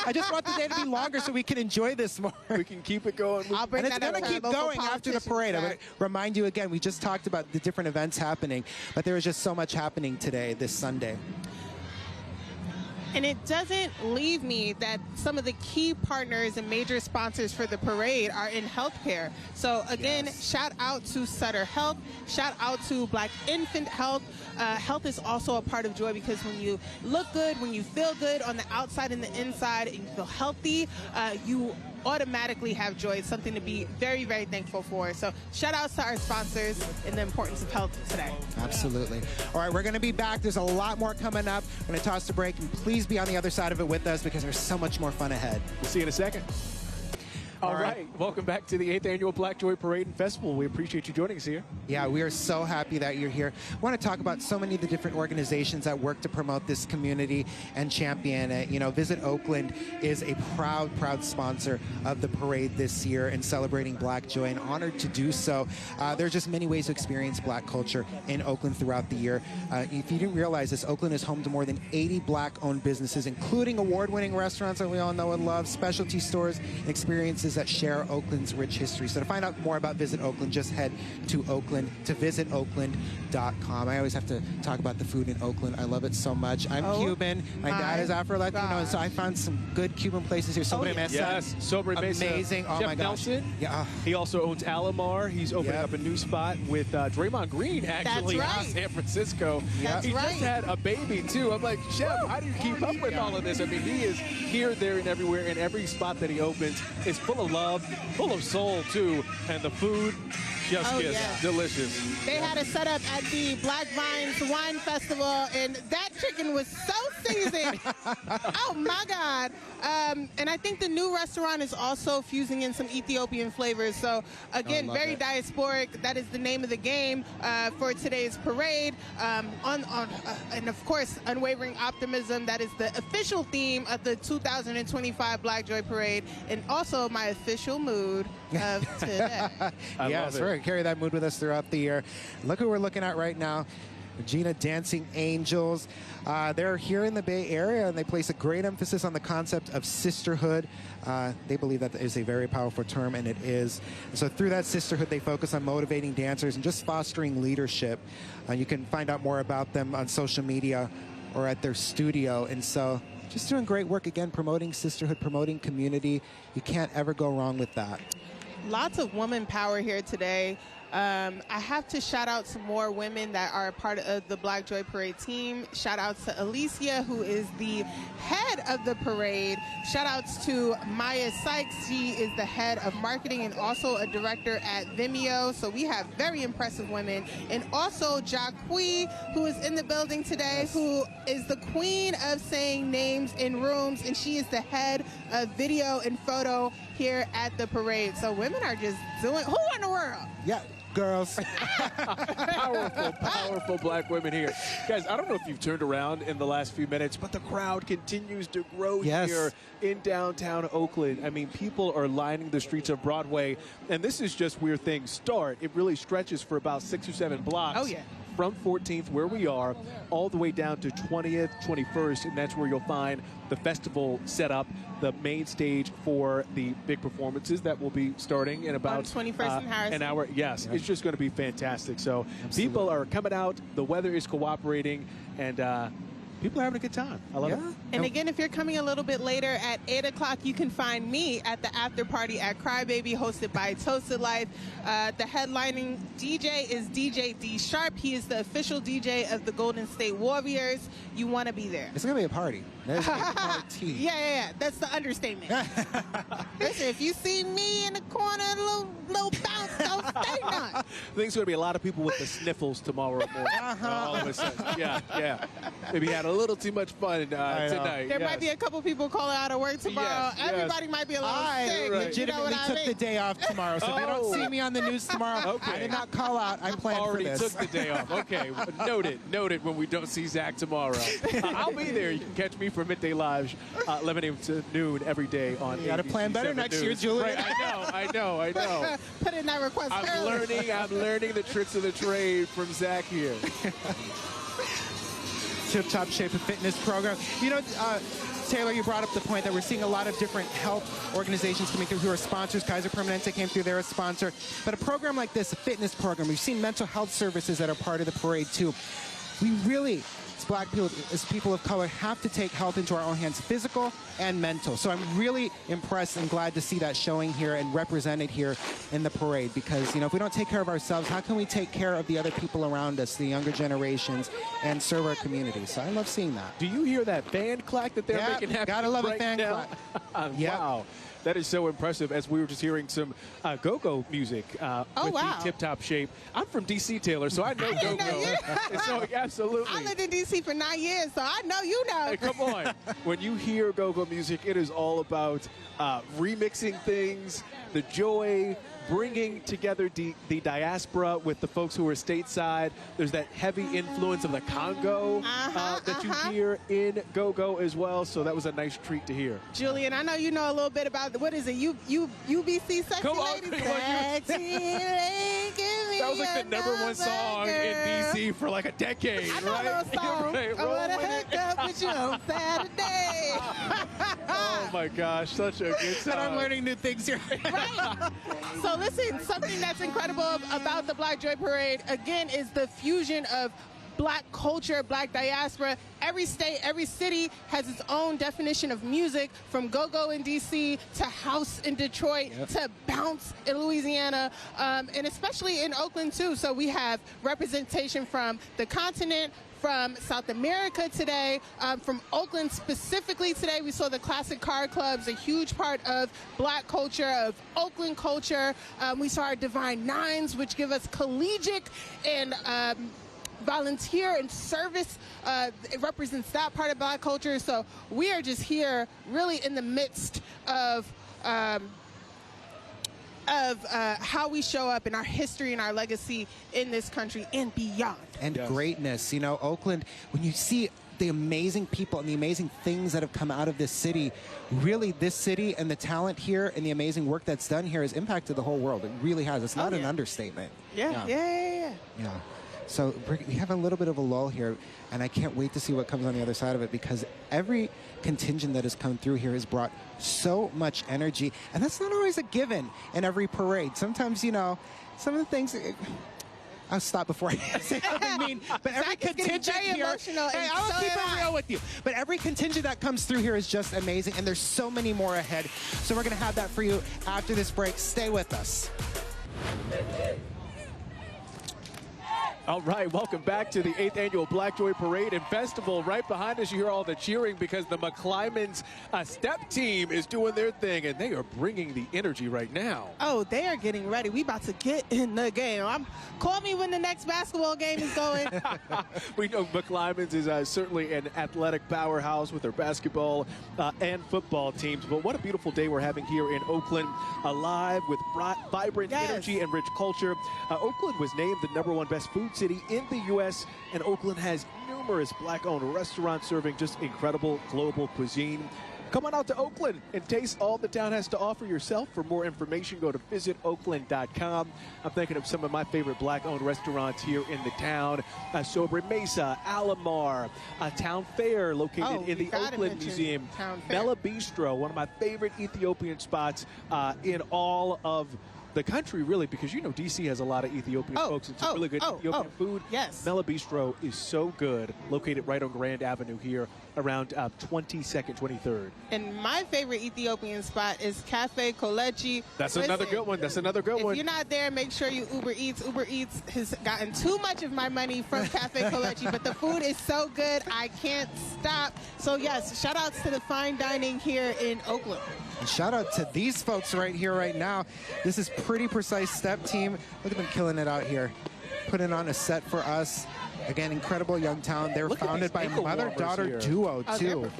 I just want the day to be longer so we can enjoy this more. We can keep it going. I'll bring and it's going to keep going after the parade. I'm going to remind you again, we just talked about the different events happening, but there is just so much happening today, this Sunday. And it doesn't leave me that some of the key partners and major sponsors for the parade are in healthcare. So again, shout out to Sutter Health, shout out to Black Infant Health. Health is also a part of joy, because when you look good, when you feel good on the outside and the inside, and you feel healthy, you automatically have joy. It's something to be very, very thankful for. So shout out to our sponsors and the importance of health today. Absolutely. All right, we're going to be back. There's a lot more coming up. We're going to toss the break, and please be on the other side of it with us, because there's so much more fun ahead. We'll see you in a second. All right. Welcome back to the 8th Annual Black Joy Parade and Festival. We appreciate you joining us here. Yeah, we are so happy that you're here. I want to talk about so many of the different organizations that work to promote this community and champion it. Visit Oakland is a proud, proud sponsor of the parade this year and celebrating Black Joy, and honored to do so. There are just many ways to experience Black culture in Oakland throughout the year. If you didn't realize this, Oakland is home to more than 80 Black-owned businesses, including award-winning restaurants that we all know and love, specialty stores, and experiences that share Oakland's rich history. So to find out more about Visit Oakland, just head to Oakland, to visitoakland.com. I always have to talk about the food in Oakland. I love it so much. I'm Cuban. My dad is Afro-Latino, and so I found some good Cuban places here. Sobre Mesa. Yes, Sobre Mesa. Amazing. Oh, Chef my gosh. Nelson. Yeah. He also owns Alamar. He's opening up a new spot with Draymond Green, actually, That's right. in San Francisco. That's he right. just had a baby, too. I'm like, Chef, how do you keep up with all of this? I mean, he is here, there, and everywhere, and every spot that he opens is full of love, full of soul, too, and the food Just Oh, kiss. yeah. Delicious. They had a setup at the Black Vines Wine Festival, and that chicken was so seasoned. Oh, my God. And I think the new restaurant is also fusing in some Ethiopian flavors. So, again, very diasporic. That is the name of the game for today's parade. And, of course, unwavering optimism. That is the official theme of the 2025 Black Joy Parade, and also my official mood of today. Yes, we're going to carry that mood with us throughout the year. Look who we're looking at right now. Regina Dancing Angels. They're here in the Bay Area, and they place a great emphasis on the concept of sisterhood. They believe that is a very powerful term, and it is. And so through that sisterhood, they focus on motivating dancers and just fostering leadership. You can find out more about them on social media or at their studio. And so just doing great work, again, promoting sisterhood, promoting community. You can't ever go wrong with that. Lots of woman power here today. I have to shout out some more women that are part of the Black Joy Parade team. Shout outs to Alicia, who is the head of the parade. Shout outs to Maya Sykes. She is the head of marketing and also a director at Vimeo. So we have very impressive women. And also Jacqui, who is in the building today, who is the queen of saying names in rooms. And she is the head of video and photo here at the parade. So women are just doing, who in the world? Yeah, girls. Powerful black women here. Guys, I don't know if you've turned around in the last few minutes, but the crowd continues to grow here in downtown Oakland. I mean, people are lining the streets of Broadway, and this is just where things start. It really stretches for about 6 or 7 blocks. Oh, yeah. From 14th, where we are, all the way down to 20th, 21st, and that's where you'll find the festival set up, the main stage for the big performances that will be starting in about 21st and Harrison. an hour. Yes, it's just going to be fantastic. So people are coming out, the weather is cooperating, and people are having a good time. I love it. And again, if you're coming a little bit later at 8 o'clock, you can find me at the after party at Crybaby, hosted by Toasted Life. The headlining DJ is DJ D Sharp. He is the official DJ of the Golden State Warriors. You want to be there. It's going to be a party. There's a party. Yeah. That's the understatement. Listen, if you see me in the corner, a little bounce, don't say nothing. I think there's going to be a lot of people with the sniffles tomorrow morning. All of a sudden. Yeah. Maybe had a little too much fun tonight. There might be a couple people calling out of work tomorrow. Yes. Everybody might be a little sick. Legitimately You know what I took mean? the day off tomorrow, so if they don't see me on the news tomorrow, I did not call out. I planned for Already this. took the day off. Okay, noted when we don't see Zach tomorrow. I'll be there. You can catch me for Midday Live, 11 a.m. to noon every day on You got to ABC plan better 7 next News. year, Julian. Right, I know. Put in that request early. I'm learning the tricks of the trade from Zach here. Tip Top Shape and Fitness program. You know, Taylor, you brought up the point that we're seeing a lot of different health organizations coming through who are sponsors. Kaiser Permanente came through, they're a sponsor. But a program like this, a fitness program, we've seen mental health services that are part of the parade too. We really, as black people, as people of color, have to take health into our own hands, physical and mental. So I'm really impressed and glad to see that showing here and represented here in the parade, because, you know, if we don't take care of ourselves, how can we take care of the other people around us, the younger generations, and serve our community? So I love seeing that. Do you hear that fan clack that they're making happen? Gotta love right a fan now? clap. Wow. That is so impressive, as we were just hearing some go-go music with the tip-top shape. I'm from D.C., Taylor, so I know go-go. So, absolutely. I lived in D.C. for 9 years, so I know you know. Hey, come on. When you hear go-go music, it is all about remixing things, the joy, bringing together the diaspora with the folks who are stateside. There's that heavy influence of the Congo that you hear in go-go as well. So that was a nice treat to hear. Julian, I know you know a little bit about, what is it, UBC Sexy Come on, Lady? come on, Sexy Lady, give me that was like the #1 song in D.C. for like a decade, I know right? those songs. Right, I want to hook up with you on Saturday. Oh my gosh, such a good song. And I'm learning new things here. Right. So listen, something that's incredible about the Black Joy Parade, again, is the fusion of black culture, black diaspora. Every state, every city has its own definition of music, from go-go in D.C. to house in Detroit to bounce in Louisiana, and especially in Oakland too. So we have representation from the continent, from South America today, from Oakland specifically today. We saw the classic car clubs, a huge part of Black culture, of Oakland culture. We saw our Divine Nines, which give us collegiate and volunteer and service. It represents that part of Black culture. So we are just here really in the midst of how we show up in our history and our legacy in this country and beyond. And greatness. You know, Oakland, when you see the amazing people and the amazing things that have come out of this city, really this city and the talent here and the amazing work that's done here has impacted the whole world. It really has. It's not an understatement. Yeah. So we have a little bit of a lull here, and I can't wait to see what comes on the other side of it, because every contingent that has come through here has brought so much energy, and that's not always a given in every parade. Sometimes, you know, some of the things... I'll stop before I say something mean. But every contingent here, hey, I'll keep it real with you. But every contingent that comes through here is just amazing, and there's so many more ahead. So we're going to have that for you after this break. Stay with us. All right, welcome back to the 8th Annual Black Joy Parade and Festival. Right behind us, you hear all the cheering because the McClymonds step team is doing their thing, and they are bringing the energy right now. Oh, they are getting ready. We about to get in the game. Call me when the next basketball game is going. We know McClymonds is certainly an athletic powerhouse with their basketball and football teams, but what a beautiful day we're having here in Oakland, alive with vibrant energy and rich culture. Oakland was named the #1 best food city in the U.S., and Oakland has numerous Black-owned restaurants serving just incredible global cuisine. Come on out to Oakland and taste all the town has to offer yourself. For more information, go to visitoakland.com. I'm thinking of some of my favorite Black-owned restaurants here in the town. Sobre Mesa, Alamar, Town Fair located in the Oakland Museum. Mela Bistro, one of my favorite Ethiopian spots in all of the country, really, because you know D.C. has a lot of Ethiopian folks and some really good Ethiopian food. Yes. Mela Bistro is so good, located right on Grand Avenue here around 22nd, 23rd. And my favorite Ethiopian spot is Cafe Kolechi. That's another good one. That's another good one. If you're not there, make sure you Uber Eats. Uber Eats has gotten too much of my money from Cafe Kolechi, but the food is so good, I can't stop. So yes, shout outs to the fine dining here in Oakland. And shout out to these folks right here, right now. This is Pretty Precise Step Team. Look at them killing it out here. Putting on a set for us. Again, incredible young talent. They're founded by a mother-daughter duo, too.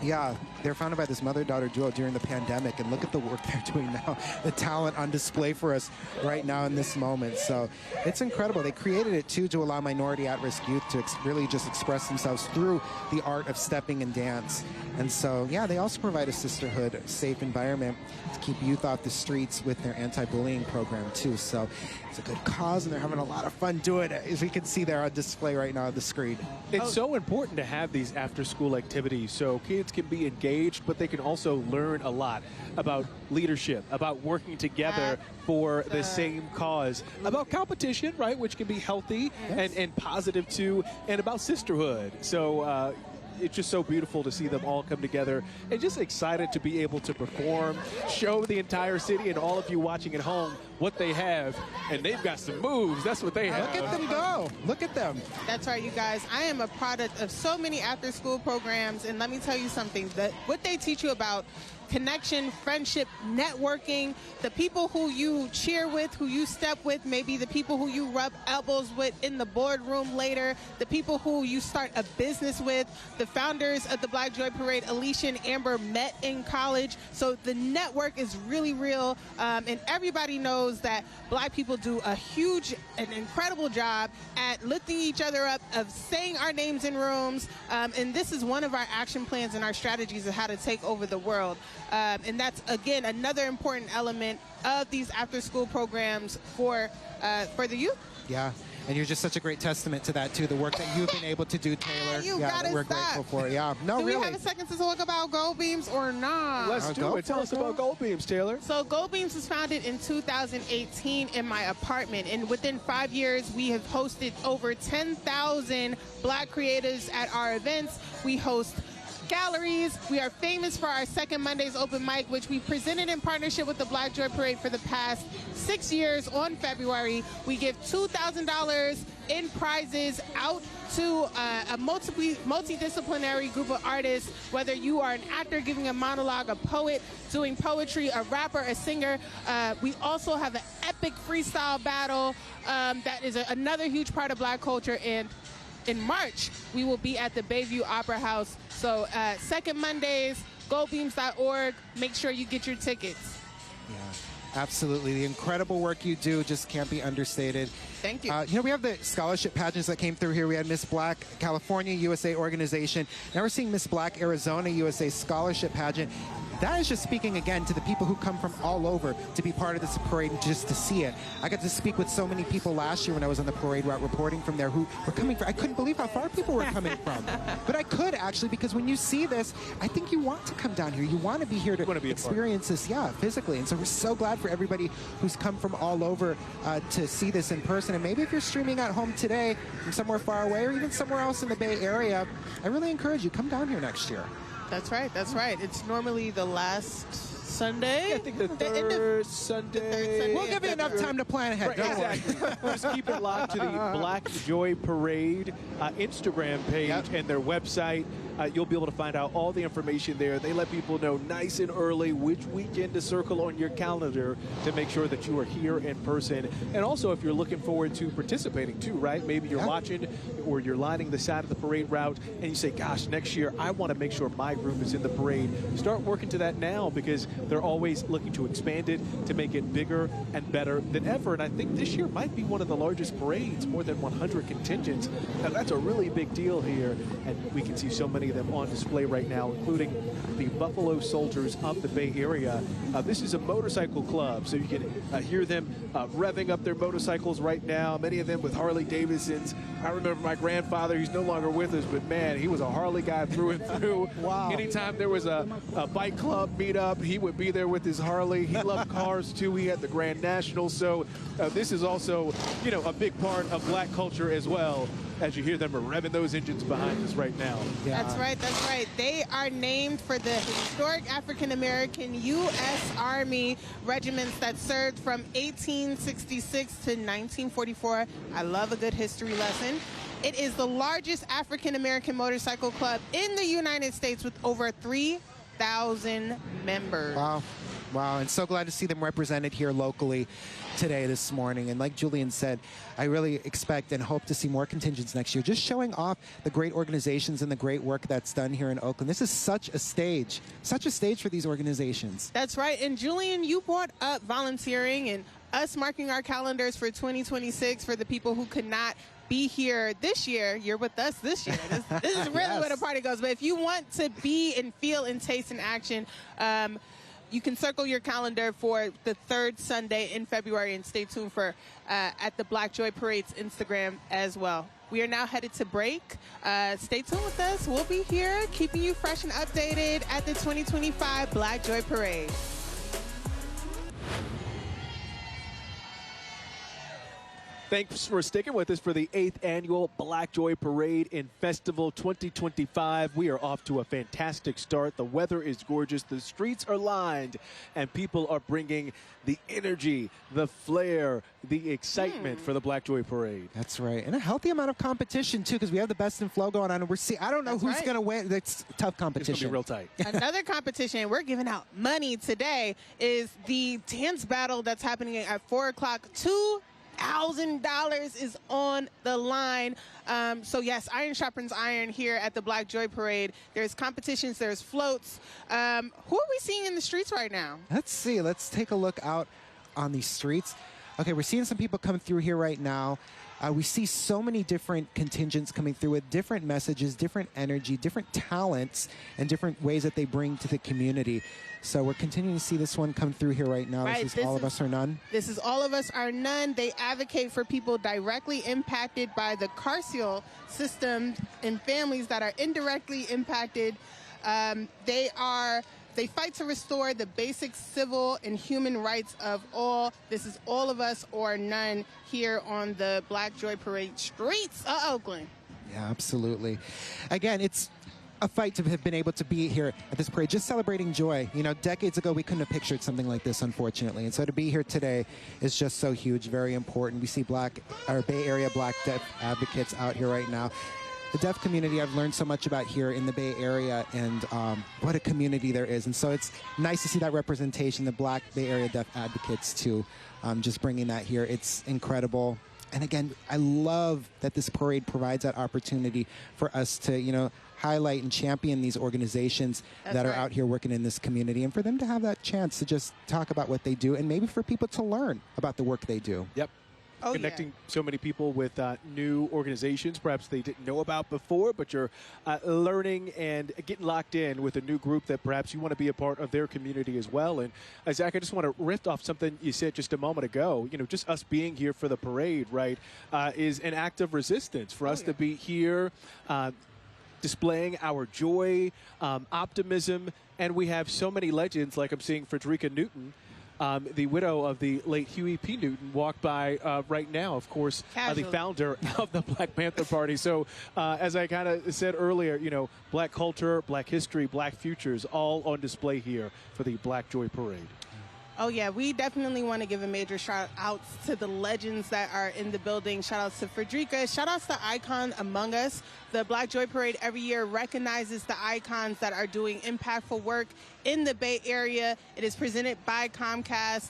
Yeah, they're founded by this mother-daughter duo during the pandemic, and look at the work they're doing now. The talent on display for us right now in this moment. So it's incredible. They created it, too, to allow minority at-risk youth to really just express themselves through the art of stepping and dance. And so, yeah, they also provide a sisterhood, safe environment to keep youth off the streets with their anti-bullying program, too. So it's a good cause, and they're having a lot of fun doing it, as we can see there on display right now on the screen. It's so important to have these after-school activities so kids can be engaged, but they can also learn a lot about leadership, about working together for the same cause, about competition, right, which can be healthy and positive, too, and about sisterhood. So it's just so beautiful to see them all come together and just excited to be able to perform, show the entire city and all of you watching at home what they have. And they've got some moves. That's what they have. Look at them go. Look at them. That's right, you guys. I am a product of so many after-school programs, and let me tell you something, that what they teach you about connection, friendship, networking, the people who you cheer with, who you step with, maybe the people who you rub elbows with in the boardroom later, the people who you start a business with. The founders of the Black Joy Parade, Alicia and Amber, met in college. So the network is really real, and everybody knows that Black people do a huge and incredible job at lifting each other up, of saying our names in rooms, and this is one of our action plans and our strategies of how to take over the world. And that's, again, another important element of these after-school programs for the youth. Yeah, and you're just such a great testament to that, too, the work that you've been able to do, Taylor. That we're grateful for. Yeah, no, do really. we have a second to talk about Gold Beams or not? Let's do it. Tell us about Gold Beams, Taylor. So Gold Beams was founded in 2018 in my apartment, and within 5 years, we have hosted over 10,000 Black creatives at our events. We host galleries. We are famous for our Second Mondays open mic, which we presented in partnership with the Black Joy Parade for the past 6 years. On February, we give $2,000 in prizes out to a multidisciplinary group of artists, whether you are an actor giving a monologue, a poet doing poetry, a rapper, a singer. We also have an epic freestyle battle that is another huge part of Black culture. And in March, we will be at the Bayview Opera House. So Second Mondays, gobeams.org. Make sure you get your tickets. Yeah, absolutely. The incredible work you do just can't be understated. Thank you. You know, we have the scholarship pageants that came through here. We had Miss Black California USA organization. Now we're seeing Miss Black Arizona USA scholarship pageant. That is just speaking again to the people who come from all over to be part of this parade and just to see it. I got to speak with so many people last year when I was on the parade route reporting from there who were coming from, I couldn't believe how far people were coming from. But I could actually, because when you see this, I think you want to come down here. You want to be here to experience this, physically. And so we're so glad for everybody who's come from all over to see this in person. And maybe if you're streaming at home today from somewhere far away or even somewhere else in the Bay Area, I really encourage you, come down here next year. That's right. That's right. It's normally the last Sunday. I think the third Sunday. We'll give you enough time to plan ahead. Right, exactly. Just keep it locked to the Black Joy Parade Instagram page and their website. You'll be able to find out all the information there. They let people know nice and early which weekend to circle on your calendar to make sure that you are here in person. And also, if you're looking forward to participating too, right? Maybe you're watching or you're lining the side of the parade route and you say, gosh, next year I want to make sure my group is in the parade. Start working to that now because they're always looking to expand it, to make it bigger and better than ever. And I think this year might be one of the largest parades, more than 100 contingents. Now, that's a really big deal here. And we can see so many of them on display right now, including the Buffalo Soldiers of the Bay Area. This is a motorcycle club, so you can hear them revving up their motorcycles right now, many of them with Harley Davidsons. I remember my grandfather, he's no longer with us, but man, he was a Harley guy through and through. Wow. Anytime there was a bike club meetup, he would be there with his Harley. He loved cars too. He had the Grand National. So this is also, you know, a big part of Black culture as well, as you hear them revving those engines behind us right now. Yeah. That's right, that's right. They are named for the historic African-American U.S. Army regiments that served from 1866 to 1944. I love a good history lesson. It is the largest African-American motorcycle club in the United States with over 3,000 members. Wow. Wow, and so glad to see them represented here locally today, this morning. And like Julian said, I really expect and hope to see more contingents next year, just showing off the great organizations and the great work that's done here in Oakland. This is such a stage for these organizations. That's right. And Julian, you brought up volunteering and us marking our calendars for 2026 for the people who could not be here this year. You're with us this year. This is really where the party goes. But if you want to be and feel and taste in action, you can circle your calendar for the third Sunday in February and stay tuned for at the Black Joy Parade's Instagram as well. We are now headed to break. Stay tuned with us. We'll be here keeping you fresh and updated at the 2025 Black Joy Parade. Thanks for sticking with us for the 8th annual Black Joy Parade and Festival 2025. We are off to a fantastic start. The weather is gorgeous. The streets are lined, and people are bringing the energy, the flair, the excitement for the Black Joy Parade. That's right. And a healthy amount of competition, too, because we have the best in flow going on. And I don't know who's going to win. It's tough competition. It's going to be real tight. Another competition, we're giving out money today, is the dance battle that's happening at 4 o'clock. $2,000 is on the line. So yes, iron sharpens iron here at the Black Joy Parade. There's competitions, there's floats. Who are we seeing in the streets right now? Let's see. Let's take a look out on these streets. Okay, we're seeing some people come through here right now. We see so many different contingents coming through with different messages, different energy, different talents, and different ways that they bring to the community. So we're continuing to see this one come through here right now. Right, this is All of Us or None. This is All of Us or None. They advocate for people directly impacted by the carceral system and families that are indirectly impacted. They fight to restore the basic civil and human rights of all. This is All of Us or None here on the Black Joy Parade streets of Oakland. Yeah, absolutely. Again, it's a fight to have been able to be here at this parade, just celebrating joy. You know, decades ago, we couldn't have pictured something like this, unfortunately. And so to be here today is just so huge, very important. We see Bay Area Black deaf advocates out here right now. The deaf community I've learned so much about here in the Bay Area, and what a community there is. And so it's nice to see that representation, the Black Bay Area deaf advocates too, just bringing that here. It's incredible. And again, I love that this parade provides that opportunity for us to, you know, highlight and champion these organizations that are out here working in this community, and for them to have that chance to just talk about what they do, and maybe for people to learn about the work they do. Yep. Connecting so many people with new organizations perhaps they didn't know about before, but you're learning and getting locked in with a new group that perhaps you want to be a part of their community as well. And Zach, I just want to riff off something you said just a moment ago. You know, just us being here for the parade, right, is an act of resistance for us to be here displaying our joy, optimism, and we have so many legends, like I'm seeing Frederica Newton, the widow of the late Huey P. Newton, walked by right now, of course, the founder of the Black Panther Party. So as I kind of said earlier, you know, Black culture, Black history, Black futures, all on display here for the Black Joy Parade. Oh, yeah, we definitely want to give a major shout out to the legends that are in the building. Shout outs to Frederica. Shout outs to Icon Among Us. The Black Joy Parade every year recognizes the icons that are doing impactful work in the Bay Area. It is presented by Comcast.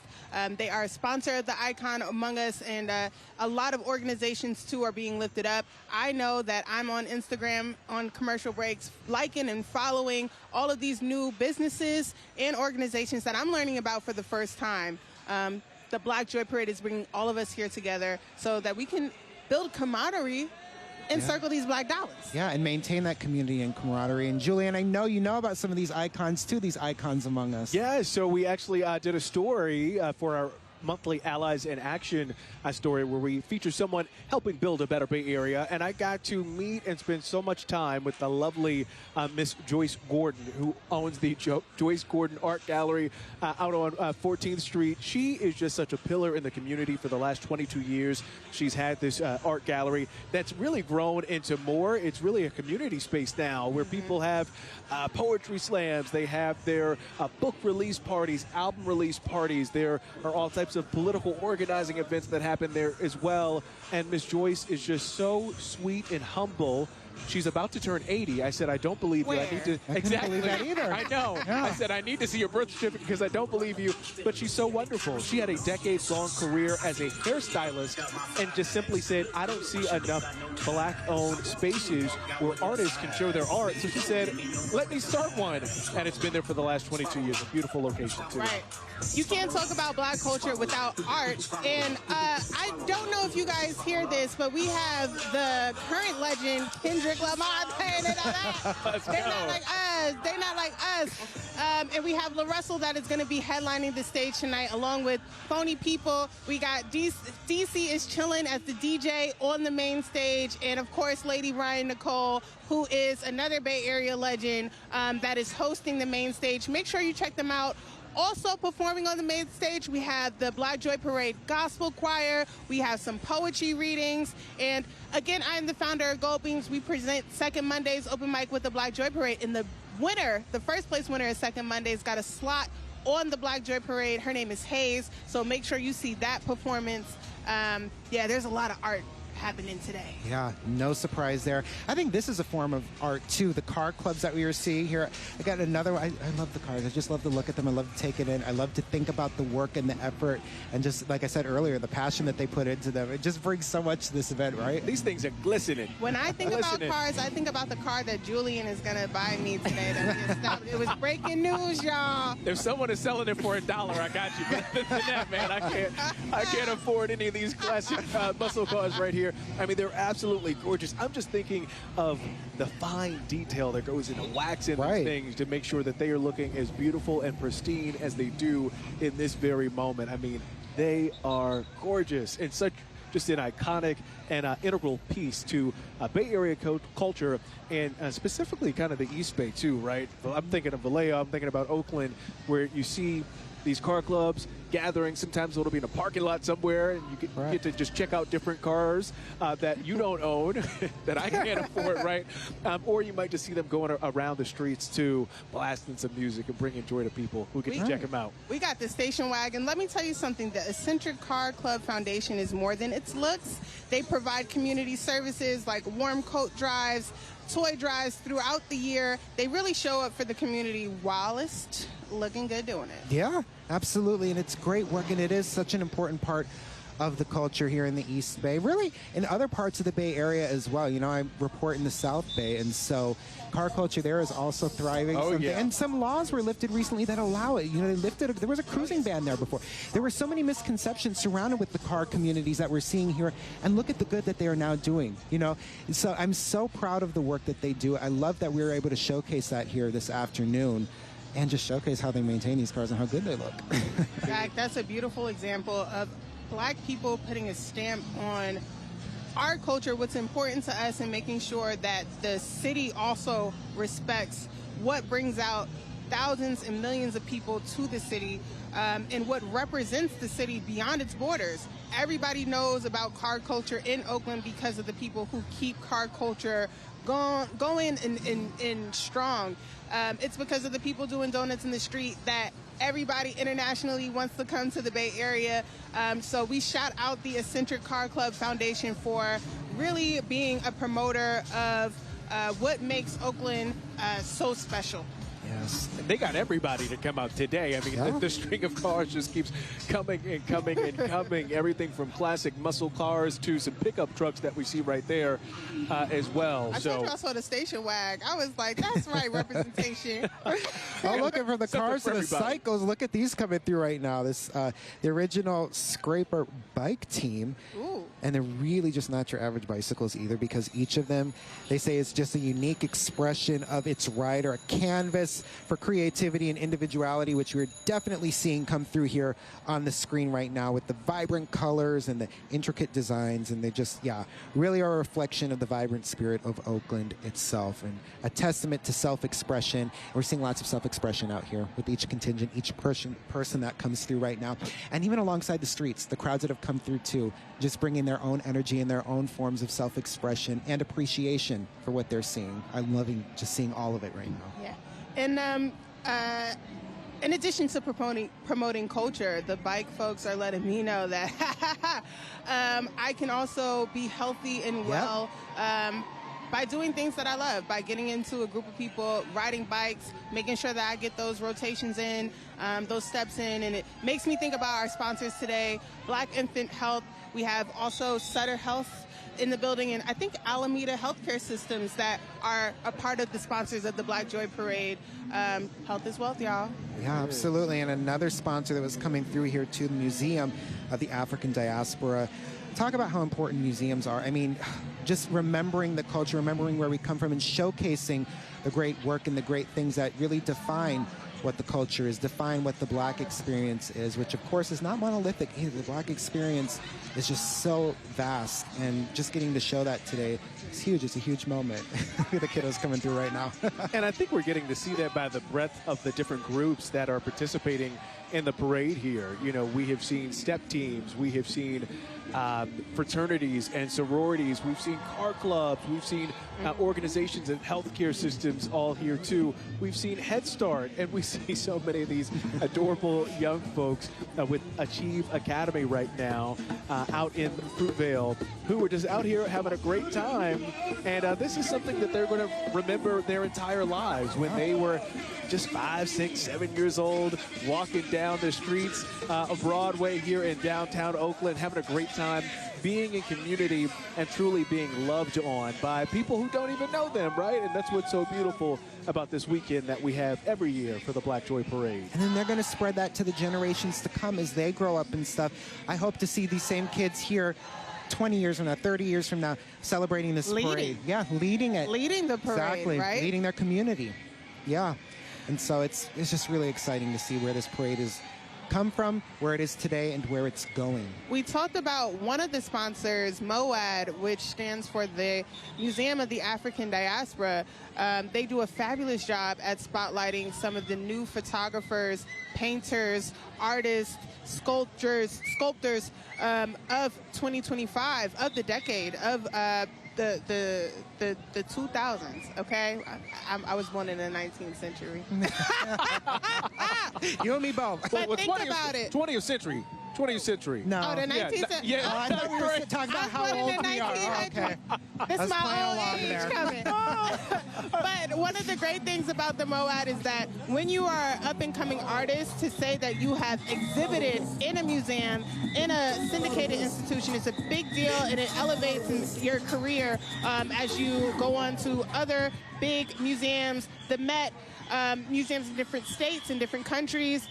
They are a sponsor of the Icon Among Us, and a lot of organizations, too, are being lifted up. I know that I'm on Instagram on commercial breaks, liking and following all of these new businesses and organizations that I'm learning about for the first time. The Black Joy Parade is bringing all of us here together so that we can build camaraderie and circle these black dollars. Yeah, and maintain that community and camaraderie. And Julian, I know you know about some of these icons too, these icons among us. Yeah, so we actually did a story for our monthly Allies in Action story where we feature someone helping build a better Bay Area, and I got to meet and spend so much time with the lovely Miss Joyce Gordon, who owns the Joyce Gordon Art Gallery out on 14th Street. She is just such a pillar in the community for the last 22 years. She's had this art gallery that's really grown into more. It's really a community space now where people have poetry slams, they have their book release parties, album release parties. There are all types of political organizing events that happen there as well. And Miss Joyce is just so sweet and humble. She's about to turn 80. I said, I don't believe you. I need to. Exactly. That either. I know. Yeah. I said, I need to see your birth certificate because I don't believe you. But she's so wonderful. She had a decades-long career as a hairstylist and just simply said, I don't see enough Black-owned spaces where artists can show their art. So she said, let me start one. And it's been there for the last 22 years. A beautiful location, too. Right. You can't talk about Black culture without art. And I don't know if you guys hear this, but we have the current legend, Kendrick Lamar. They're not like us. They're not like us. And we have La Russell that is going to be headlining the stage tonight, along with Phony People. We got DC is chilling as the DJ on the main stage. And, of course, Lady Ryan Nicole, who is another Bay Area legend that is hosting the main stage. Make sure you check them out. Also performing on the main stage, we have the Black Joy Parade Gospel Choir. We have some poetry readings. And again, I am the founder of Gold Beams. We present Second Mondays open mic with the Black Joy Parade. And the winner, the first place winner of Second Mondays, got a slot on the Black Joy Parade. Her name is Hayes. So make sure you see that performance. Yeah, there's a lot of art happening today. Yeah, no surprise there. I think this is a form of art too. The car clubs that we are seeing here. I got another one. I love the cars. I just love to look at them. I love to take it in. I love to think about the work and the effort, and just like I said earlier, the passion that they put into them. It just brings so much to this event, right? These things are glistening. When I think about cars, I think about the car that Julian is gonna buy me today. It was breaking news, y'all. If someone is selling it for $1, I got you. But other than that, man, I can't afford any of these classic muscle cars right here. I mean, they're absolutely gorgeous. I'm just thinking of the fine detail that goes into waxing these things to make sure that they are looking as beautiful and pristine as they do in this very moment. I mean, they are gorgeous and such just an iconic and integral piece to Bay Area culture, and specifically kind of the East Bay too, right? I'm thinking of Vallejo, I'm thinking about Oakland, where you see these car clubs gathering. Sometimes it'll be in a parking lot somewhere, and you get to just check out different cars that you don't own, that I can't afford, right? Or you might just see them going around the streets too, blasting some music and bringing joy to people who get to check them out. We got the station wagon. Let me tell you something. The Eccentric Car Club Foundation is more than its looks. They provide community services like warm coat drives, toy drives throughout the year. They really show up for the community whilst looking good doing it. Yeah, absolutely. And it's great work, and it is such an important part of the culture here in the East Bay, really in other parts of the Bay Area as well. You know, I report in the South Bay, and so car culture there is also thriving. And some laws were lifted recently that allow it. You know, there was a cruising ban there before. There were so many misconceptions surrounded with the car communities that we're seeing here, and look at the good that they are now doing, you know. So I'm so proud of the work that they do. I love that we were able to showcase that here this afternoon, and just showcase how they maintain these cars and how good they look. Zach, that's a beautiful example of Black people putting a stamp on our culture, what's important to us, and making sure that the city also respects what brings out thousands and millions of people to the city, and what represents the city beyond its borders. Everybody knows about car culture in Oakland because of the people who keep car culture going and strong. It's because of the people doing donuts in the street that everybody internationally wants to come to the Bay Area. So we shout out the Eccentric Car Club Foundation for really being a promoter of what makes Oakland so special. Yes. They got everybody to come out today. I mean, the string of cars just keeps coming and coming and coming. Everything from classic muscle cars to some pickup trucks that we see right there as well. I told you I saw the station wagon. I was like, that's right, representation. Looking for the cars and the cycles. Look at these coming through right now. This the original Scraper bike team. Ooh. And they're really just not your average bicycles either, because each of them, they say, is just a unique expression of its rider, a canvas for creativity and individuality, which we're definitely seeing come through here on the screen right now with the vibrant colors and the intricate designs. And they just, really are a reflection of the vibrant spirit of Oakland itself, and a testament to self-expression. We're seeing lots of self-expression out here with each contingent, each person that comes through right now. And even alongside the streets, the crowds that have come through too, just bringing their own energy and their own forms of self-expression and appreciation for what they're seeing. I'm loving just seeing all of it right now. Yeah. And in addition to promoting culture, the bike folks are letting me know that I can also be healthy and well by doing things that I love, by getting into a group of people, riding bikes, making sure that I get those rotations in, those steps in. And it makes me think about our sponsors today, Black Infant Health. We have also Sutter Health in the building, and I think Alameda Healthcare Systems that are a part of the sponsors of the Black Joy Parade. Health is wealth, y'all. Yeah, absolutely. And another sponsor that was coming through here too, the Museum of the African Diaspora. Talk about how important museums are. I mean, just remembering the culture, remembering where we come from, and showcasing the great work and the great things that really define what the culture is, define what the Black experience is, which of course is not monolithic either. The Black experience is just so vast, and just getting to show that today is huge. It's a huge moment. Look at the kiddos coming through right now. And I think we're getting to see that by the breadth of the different groups that are participating in the parade here. You know, we have seen step teams, we have seen fraternities and sororities, we've seen car clubs, we've seen organizations and healthcare systems all here too. We've seen Head Start, and we see so many of these adorable young folks with Achieve Academy right now out in Fruitvale, who are just out here having a great time. And this is something that they're going to remember their entire lives, when they were just 5, 6, 7 years old, walking down the streets of Broadway here in downtown Oakland, having a great time, being in community and truly being loved on by people who don't even know them, right? And that's what's so beautiful about this weekend that we have every year for the Black Joy Parade. And then they're going to spread that to the generations to come as they grow up and stuff. I hope to see these same kids here 20 years from now, 30 years from now, celebrating this parade. Yeah, leading it. Leading the parade, exactly, right? Leading their community. Yeah. And so it's just really exciting to see where this parade is come from, where it is today, and where it's going. We talked about one of the sponsors, MOAD, which stands for the Museum of the African Diaspora. They do a fabulous job at spotlighting some of the new photographers, painters, artists, sculptors of 2025, of the decade, of the 2000s, okay? I was born in the 19th century. You and me both. But think about it. 20th century. 20th century. No. Oh, the 19th century. Yeah. I thought we were talking about how old we are. Okay. This is my old age there. coming. But one of the great things about the MOAD is that when you are up-and-coming artists, to say that you have exhibited in a museum, in a syndicated institution, it's a big deal, and it elevates your career as you go on to other big museums, the Met, museums in different states and different countries.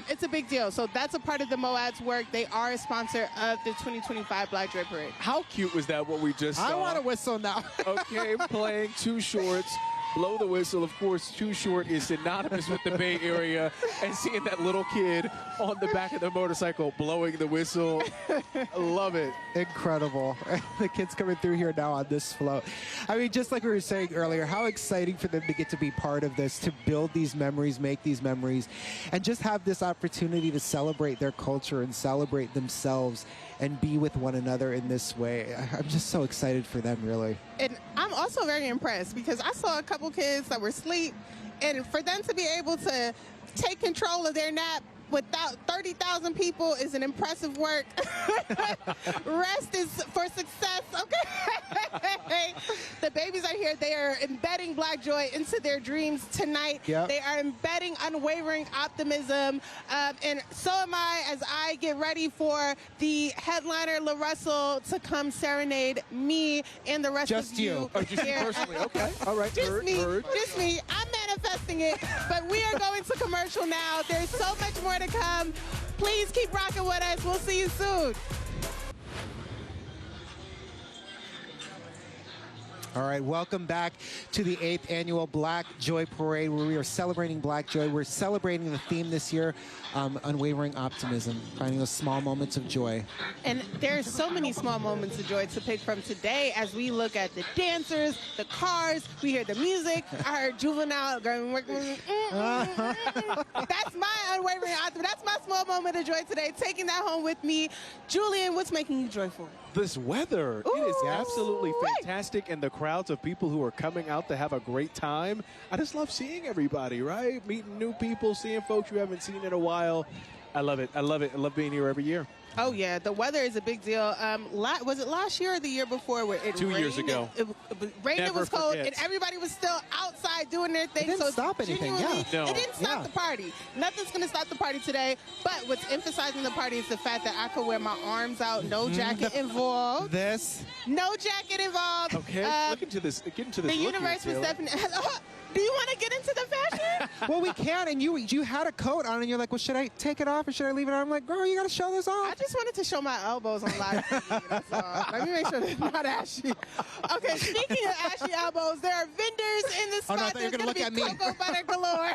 It's a big deal. So that's a part of the MOAD's work. They are a sponsor of the 2025 Black Joy Parade. How cute was that, what we just saw? I want to whistle now. Okay, playing Too Short's Blow the Whistle. Of course, Too Short is synonymous with the Bay Area, and seeing that little kid on the back of the motorcycle blowing the whistle, I love it. Incredible. The kids coming through here now on this float. I mean, just like we were saying earlier, how exciting for them to get to be part of this, to build these memories, make these memories, and just have this opportunity to celebrate their culture and celebrate themselves and be with one another in this way. I'm just so excited for them, really. And I'm also very impressed because I saw a couple kids that were asleep, and for them to be able to take control of their nap without 30,000 people is an impressive work. Rest is for success, okay? The babies are here. They are embedding Black Joy into their dreams tonight. Yep. They are embedding unwavering optimism. And so am I as I get ready for the headliner, La Russell, to come serenade me and the rest Just of you. you. Oh, just you here. personally. Okay. All right. Just Heard, me. heard. Just me. I'm manifesting it. But we are going to commercial now. There's so much more to come. Please keep rocking with us. We'll see you soon. All right, welcome back to the 8th annual Black Joy Parade, where we are celebrating Black Joy. We're celebrating the theme this year, unwavering optimism, finding those small moments of joy. And there's so many small moments of joy to pick from today as we look at the dancers, the cars, we hear the music. I heard Juvenile going, that's my unwavering optimism. That's my small moment of joy today, taking that home with me. Julian, what's making you joyful? This weather, it is Ooh. absolutely fantastic, and the crowds of people who are coming out to have a great time. I just love seeing everybody, right? Meeting new people, seeing folks you haven't seen in a while. I love it. I love it. I love being here every year. Oh, yeah. The weather is a big deal. Was it last year or the year before where it 2 rained? years ago. It rained, Never it was cold, forget. and everybody was still outside doing their thing. It didn't so stop anything, genuinely, yeah. No. It didn't stop Yeah. the party. Nothing's going to stop the party today. But what's emphasizing the party is the fact that I could wear my arms out, no jacket involved. This. No jacket involved. Okay, look into this. Get into this. The look universe here, was Taylor. definitely... Do you want to get into the fashion? Well, we can, and you had a coat on, and you're like, well, should I take it off or should I leave it on? I'm like, girl, you got to show this I off. just wanted to show my elbows on live TV. That's all. Let me make sure they're not ashy. Okay, speaking of ashy elbows, there are vendors in this Oh, no, I spot. thought you were There's gonna going to be look at me. cocoa butter galore.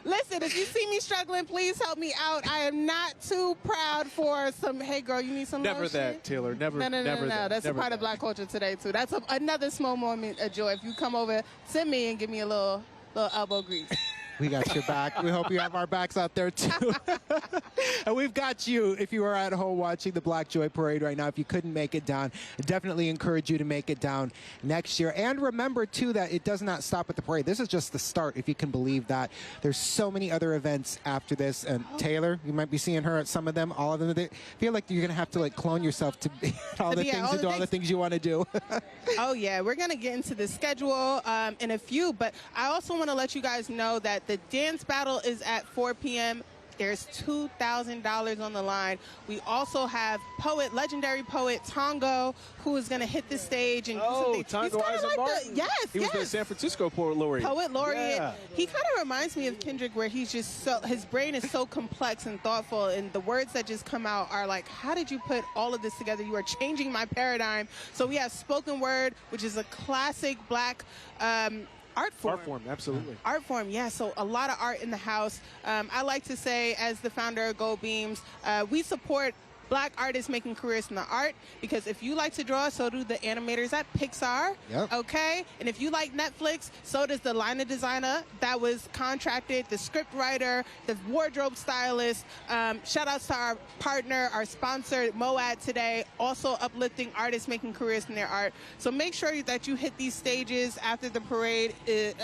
Listen, if you see me struggling, please help me out. I am not too proud for some, hey, girl, you need some Never lotion? that, Taylor. Never, No. never that. That's never a part that. of Black culture today, too. That's another small moment of joy. If you come over, send me and give me a little elbow grease. We got your back. We hope you have our backs out there, too. And we've got you if you are at home watching the Black Joy Parade right now. If you couldn't make it down, I definitely encourage you to make it down next year. And remember, too, that it does not stop at the parade. This is just the start, if you can believe that. There's so many other events after this. And Taylor, you might be seeing her at some of them. All of them. They feel like you're going to have to, like, clone yourself to be all the be at things all to the do all the things. things you want to do. Oh, yeah. We're going to get into the schedule in a few, but I also want to let you guys know that the dance battle is at 4 p.m. There's $2,000 on the line. We also have legendary poet Tongo, who is going to hit the stage and Oh, do some things. Tongo He's kinda Isaac like Martin. yes, He was the San Francisco poet laureate. Poet laureate. Yeah. He kind of reminds me of Kendrick, where he's just his brain is so complex and thoughtful, and the words that just come out are like, how did you put all of this together? You are changing my paradigm. So we have spoken word, which is a classic Black art form. Art form, absolutely. Art form, yeah. So a lot of art in the house. I like to say, as the founder of Gold Beams, we support Black artists making careers in the art, because if you like to draw, so do the animators at Pixar. Yep. Okay? And if you like Netflix, so does the line of designer that was contracted, the script writer, the wardrobe stylist. Shout outs to our partner, our sponsor, Moad today, also uplifting artists making careers in their art. So make sure that you hit these stages after the parade is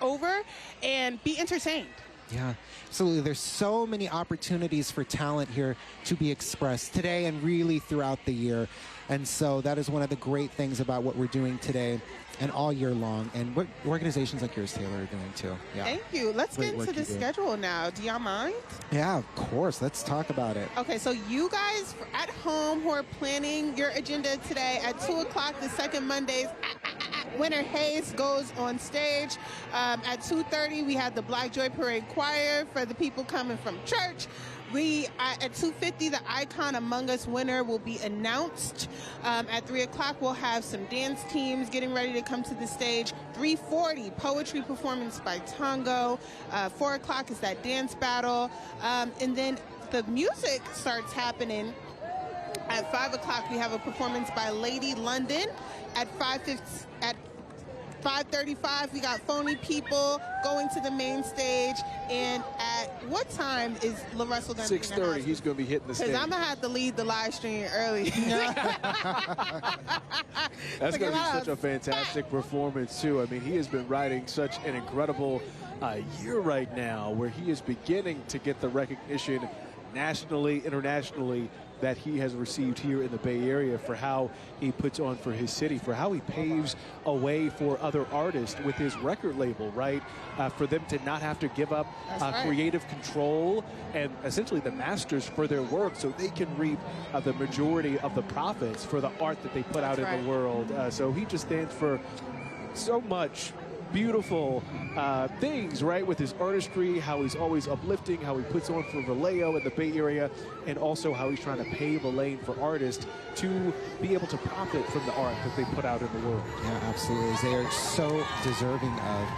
over and be entertained. Yeah, absolutely. There's so many opportunities for talent here to be expressed today and really throughout the year. And so that is one of the great things about what we're doing today and all year long, and what organizations like yours, Taylor, are doing too. Yeah. Thank you. Let's Great get work into the you do. schedule now. Do y'all mind? Yeah, of course. Let's talk about it. Okay, so you guys at home who are planning your agenda today, at 2 o'clock, the second Mondays, Winter Hayes goes on stage. At 2:30, we have the Black Joy Parade Choir for the people coming from church. At 2:50, the Icon Among Us winner will be announced. At 3 o'clock, we'll have some dance teams getting ready to come to the stage. 3:40, poetry performance by Tongo. 4 o'clock is that dance battle. And then the music starts happening. At 5 o'clock, we have a performance by Lady London. At 5:35, we got Phony People going to the main stage. And at what time is La Russell going to be in the 6:30, house? he's going to be hitting the stage. Because I'm going to have to lead the live stream early. That's going to be such a fantastic performance, too. I mean, he has been riding such an incredible year right now, where he is beginning to get the recognition nationally, internationally, that he has received here in the Bay Area for how he puts on for his city, for how he paves a way for other artists with his record label, right? For them to not have to give up creative control and essentially the masters for their work, so they can reap the majority of the profits for the art that they put out in the world. So he just stands for so much beautiful things, right, with his artistry, how he's always uplifting, how he puts on for Vallejo in the Bay Area, and also how he's trying to pave a lane for artists to be able to profit from the art that they put out in the world. Yeah, absolutely. They are so deserving of.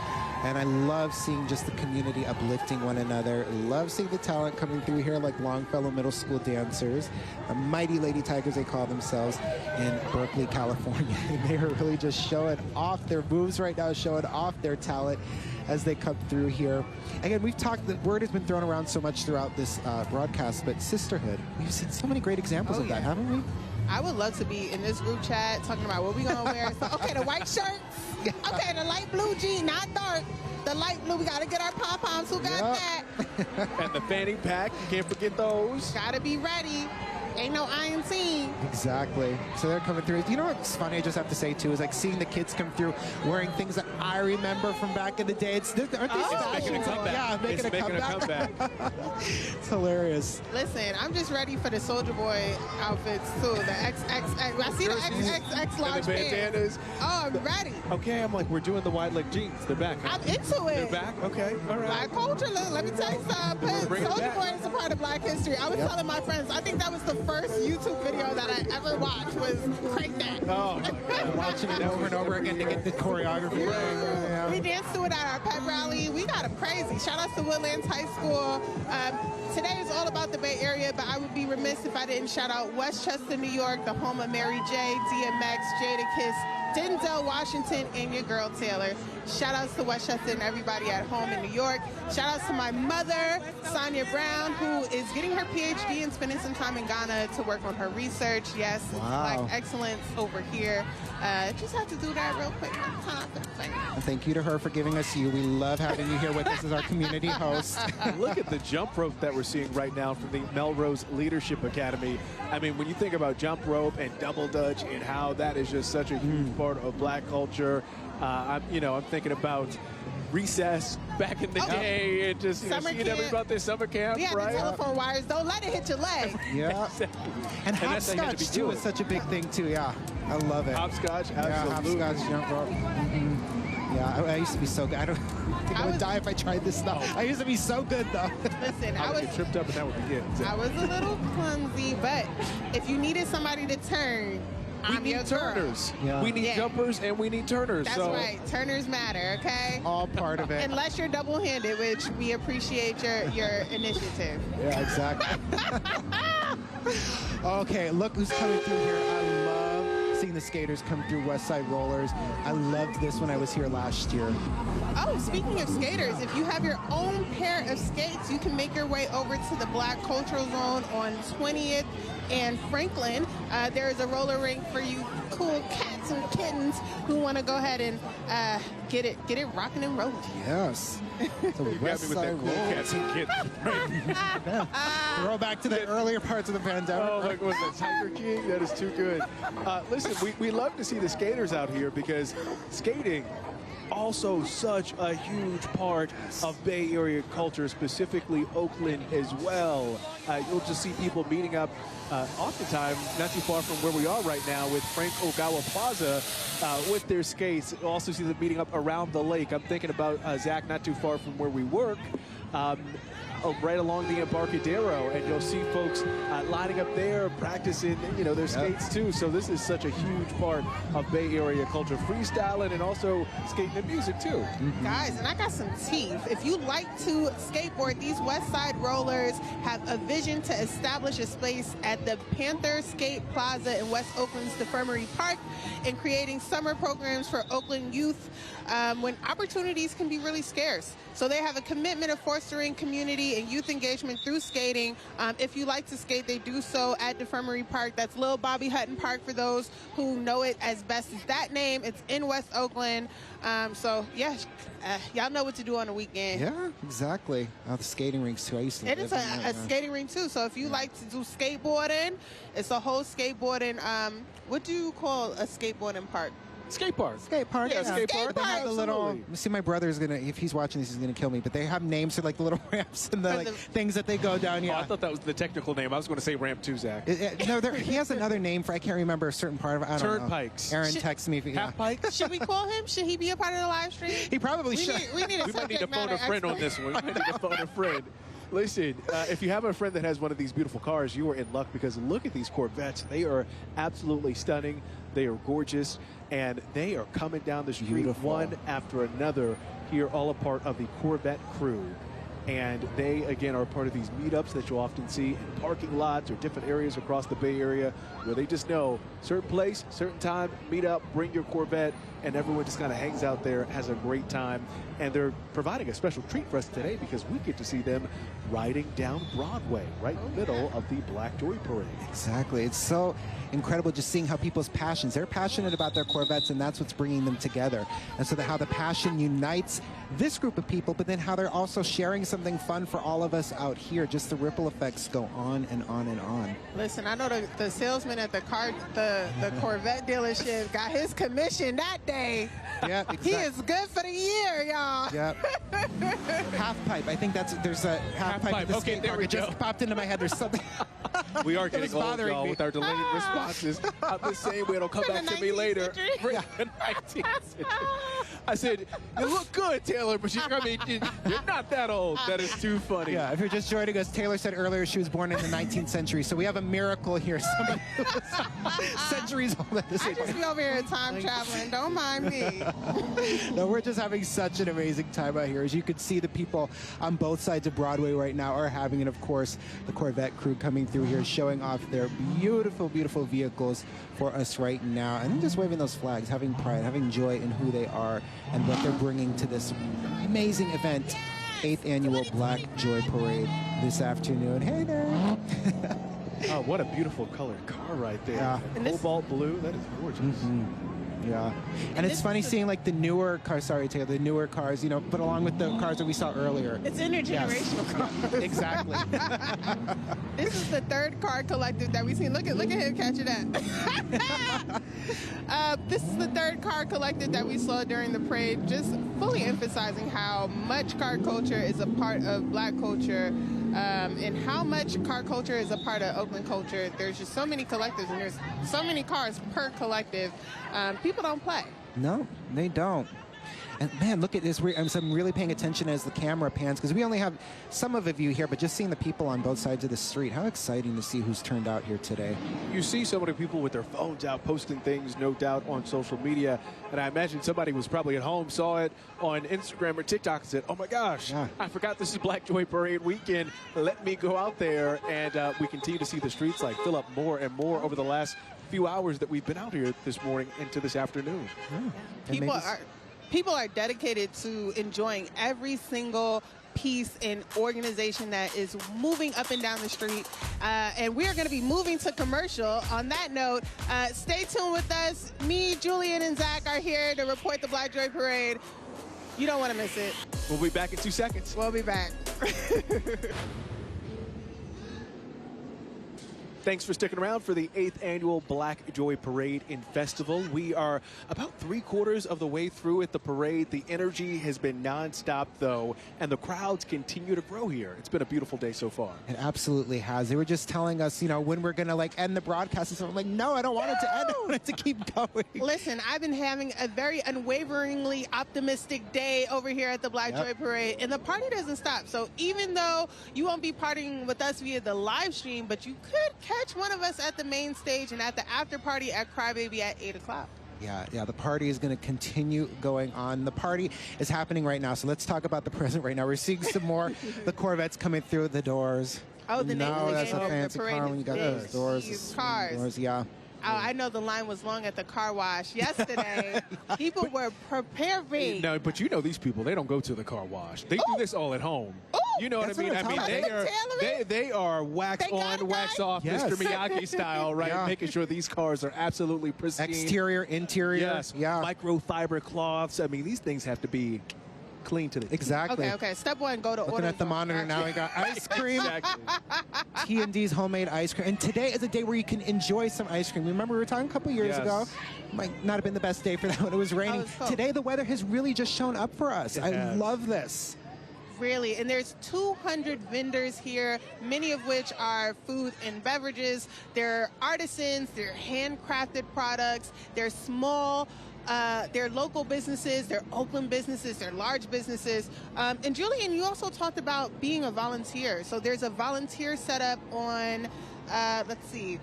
And I love seeing just the community uplifting one another. Love seeing the talent coming through here, like Longfellow Middle School dancers, the Mighty Lady Tigers they call themselves, in Berkeley, California. They are really just showing off their moves right now, showing off their talent as they come through here. Again, we've talked, the word has been thrown around so much throughout this broadcast, but sisterhood, we've seen so many great examples of that, haven't we? I would love to be in this group chat talking about what we're going to wear. So, okay, the white shirts. Okay, the light blue jean, not dark. The light blue, we got to get our pom-poms. Who got that? And the fanny pack, you can't forget those. Got to be ready. Ain't no iron scene. Exactly. So they're coming through. You know what's funny, I just have to say, too, is like seeing the kids come through wearing things that I remember from back in the day. Aren't they making a comeback. Yeah, making a comeback. It's hilarious. Listen, I'm just ready for the Soldier Boy outfits, too. The XXX. I see the XXX large And the bandanas. Oh, I'm ready. Okay, I'm like, we're doing the wide leg jeans. They're back. Huh? I'm into it. They're back? Okay, all right. Black culture, let me tell you something. Soldier Boy is a part of Black history. I was telling my friends, I think that was the first YouTube video that I ever watched was Crank That. Oh, Watching it over and over again to get the choreography right. Yeah. We danced to it at our pep rally. We got them crazy. Shout out to Woodlands High School. Today is all about the Bay Area, but I would be remiss if I didn't shout out Westchester, New York, the home of Mary J, DMX, Jadakiss, Denzel Washington, and your girl Taylor. Shout outs to Westchester and everybody at home in New York. Shout outs to my mother, Sonia Brown, who is getting her PhD and spending some time in Ghana to work on her research. Yes, it's Black excellence over here. Just have to do that real quick. And thank you to her for giving us you. We love having you here with us as our community host. Look at the jump rope that we're seeing right now from the Melrose Leadership Academy. I mean, when you think about jump rope and double dutch and how that is just such a huge part of Black culture, I'm thinking about recess back in the day and just seeing everybody about their summer camp, yeah, right? The telephone wires. Don't let it hit your leg. Yeah. Exactly. And hopscotch, too, is such a big thing, too. Yeah, I love it. Hopscotch, absolutely. Yeah, hopscotch, jump rope. Yeah, I used to be so good. I think I would die if I tried this stuff. I used to be so good, though. Listen, I would get tripped up and that would begin. I was a little clumsy, but if you needed somebody to turn, we I'm your need girl. turners. Yeah. We need Yeah. jumpers and we need turners. That's so. right. Turners matter, okay? All part of it. Unless you're double-handed, which we appreciate your initiative. Yeah, exactly. Okay, look who's coming through here. I love seeing the skaters come through West Side Rollers. I loved this when I was here last year. Oh, speaking of skaters, if you have your own pair of skates, you can make your way over to the Black Cultural Zone on 20th and Franklin. There is a roller rink for you cool cats and kittens who want to go ahead and get it rocking and rolling. Yes. The You got West me with that Side cool Rollers. cats and kids. Throw back to the earlier parts of the pandemic. Oh, like, was that Tiger King? That is too good. Listen, we love to see the skaters out here because skating also such a huge part of Bay Area culture, specifically Oakland as well. You'll just see people meeting up oftentimes not too far from where we are right now with Frank Ogawa Plaza with their skates. You'll also see them meeting up around the lake. I'm thinking about Zach, not too far from where we work. Right along the Embarcadero, and you'll see folks lining up there, practicing, their skates too. So this is such a huge part of Bay Area culture, freestyling and also skating and music too. Guys, and I got some tea. If you like to skateboard, these West Side Rollers have a vision to establish a space at the Panther Skate Plaza in West Oakland's Defirmary Park and creating summer programs for Oakland youth when opportunities can be really scarce. So they have a commitment of fostering community and youth engagement through skating. If you like to skate, they do so at Defirmary Park. That's Lil Bobby Hutton Park for those who know it as best as that name. It's in West Oakland. So, yeah, y'all know what to do on the weekend. Yeah, exactly. The skating rinks, too. I used to It is a skating rink, too. So if you like to do skateboarding, it's a whole skateboarding. What do you call a skateboarding park? Skate park. Skate park. Yeah, skate park. They have the little. Absolutely. See, my brother's gonna. If he's watching this, he's gonna kill me. But they have names for like the little ramps and the things that they go down. Yeah. Oh, I thought that was the technical name. I was going to say ramp too, Zach. No, he has another name for. I can't remember a certain part of it. I don't know. Turnpikes. Aaron texted me. Half pikes. Should we call him? Should he be a part of the live stream? He probably should. We need a We might need to subject phone a matter friend on expert. this one. We might need to phone a friend. Listen, if you have a friend that has one of these beautiful cars, you are in luck because look at these Corvettes. They are absolutely stunning. They are gorgeous, and they are coming down the street one after another here, all a part of the Corvette crew. And they, again, are part of these meetups that you'll often see in parking lots or different areas across the Bay Area where they just know certain place, certain time, meet up, bring your Corvette, and everyone just kind of hangs out there, has a great time. And they're providing a special treat for us today because we get to see them riding down Broadway, right in the middle of the Black Joy Parade. Exactly. It's so incredible just seeing how people's passions, they're passionate about their Corvettes, and that's what's bringing them together. And so how the passion unites this group of people, but then how they're also sharing something fun for all of us out here. Just the ripple effects go on and on and on. Listen, I know the salesman at the Corvette dealership got his commission that day. Yeah, exactly. He is good for the year, y'all. Yep. Half pipe. I think there's a half pipe. pipe. The Okay, skate there park. we It just go. popped into my head. There's something. We are It getting was old, bothering y'all, me. with our delayed responses. I'm just saying it'll come From back the to me 19th later. century? From the 19th century. I said, you look good, Taylor, but you're not that old. That is too funny. Yeah, if you're just joining us, Taylor said earlier she was born in the 19th century, so we have a miracle here. Somebody who was centuries old at this I just be over here time traveling. Don't mind me. No, we're just having such an amazing time out here. As you can see, the people on both sides of Broadway right now are having it. Of course, the Corvette crew coming through here, showing off their beautiful, beautiful vehicles for us right now. And then just waving those flags, having pride, having joy in who they are and what they're bringing to this amazing event, 8th Annual Black Joy Parade this afternoon. Hey there. Oh, what a beautiful colored car right there. Yeah. Cobalt blue. That is gorgeous. Yeah. And it's funny seeing like the newer cars, sorry Taylor, the newer cars, but along with the cars that we saw earlier. It's intergenerational cars. Exactly. This is the third car collective that we've seen. Look at him catching that. This is the third car collective that we saw during the parade, just fully emphasizing how much car culture is a part of Black culture and how much car culture is a part of Oakland culture. There's just so many collectives and there's so many cars per collective. People don't play. No, they don't. And man, look at this. I'm really paying attention as the camera pans because we only have some of a view here, but just seeing the people on both sides of the street. How exciting to see who's turned out here today. You see so many people with their phones out posting things, no doubt, on social media. And I imagine somebody was probably at home, saw it on Instagram or TikTok and said, oh my gosh, I forgot this is Black Joy Parade weekend. Let me go out there. And we continue to see the streets like fill up more and more over the last few hours that we've been out here this morning into this afternoon. People are dedicated to enjoying every single piece and organization that is moving up and down the street. And we are going to be moving to commercial. On that note, stay tuned with us. Me, Julian, and Zach are here to report the Black Joy Parade. You don't want to miss it. We'll be back in 2 seconds. We'll be back. Thanks for sticking around for the 8th annual Black Joy Parade and Festival. We are about 3/4 of the way through at the parade. The energy has been nonstop, though, and the crowds continue to grow here. It's been a beautiful day so far. It absolutely has. They were just telling us, you know, when we're going to like end the broadcast. And so I'm like, no, I don't want it to end. I want it to keep going. Listen, I've been having a very unwaveringly optimistic day over here at the Black Joy Parade, and the party doesn't stop. So even though you won't be partying with us via the live stream, but you could catch one of us at the main stage and at the after party at Crybaby at 8 o'clock. Yeah, the party is going to continue going on. The party is happening right now, so let's talk about the present right now. We're seeing some more the Corvettes coming through the doors. Oh, the name of the that's game a of fancy the parade car when you got those doors. These cars. Yeah. Oh, I know the line was long at the car wash yesterday. People were preparing. No, but you know these people, they don't go to the car wash. They do this all at home. You know what I mean? They are wax on, wax off, Mr. Miyagi style, right? Making sure these cars are absolutely pristine. Exterior, interior. Yes. Microfiber cloths. I mean, these things have to be clean to the Exactly. Okay. Step one, go to order. Looking at the monitor now, we got ice cream. T&D's homemade ice cream. And today is a day where you can enjoy some ice cream. Remember we were talking a couple years ago? Might not have been the best day for that when it was raining. Today the weather has really just shown up for us. I love this. Really, and there's 200 vendors here, many of which are food and beverages. They're artisans, they're handcrafted products, they're small, they're local businesses, they're Oakland businesses, they're large businesses. And Julian, you also talked about being a volunteer. So there's a volunteer setup on, let's see,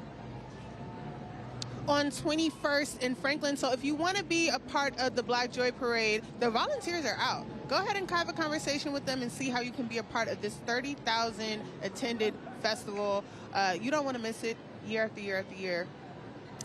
on 21st in Franklin. So if you want to be a part of the Black Joy Parade, the volunteers are out. Go ahead and have a conversation with them and see how you can be a part of this 30,000 attended festival. You don't want to miss it year after year after year.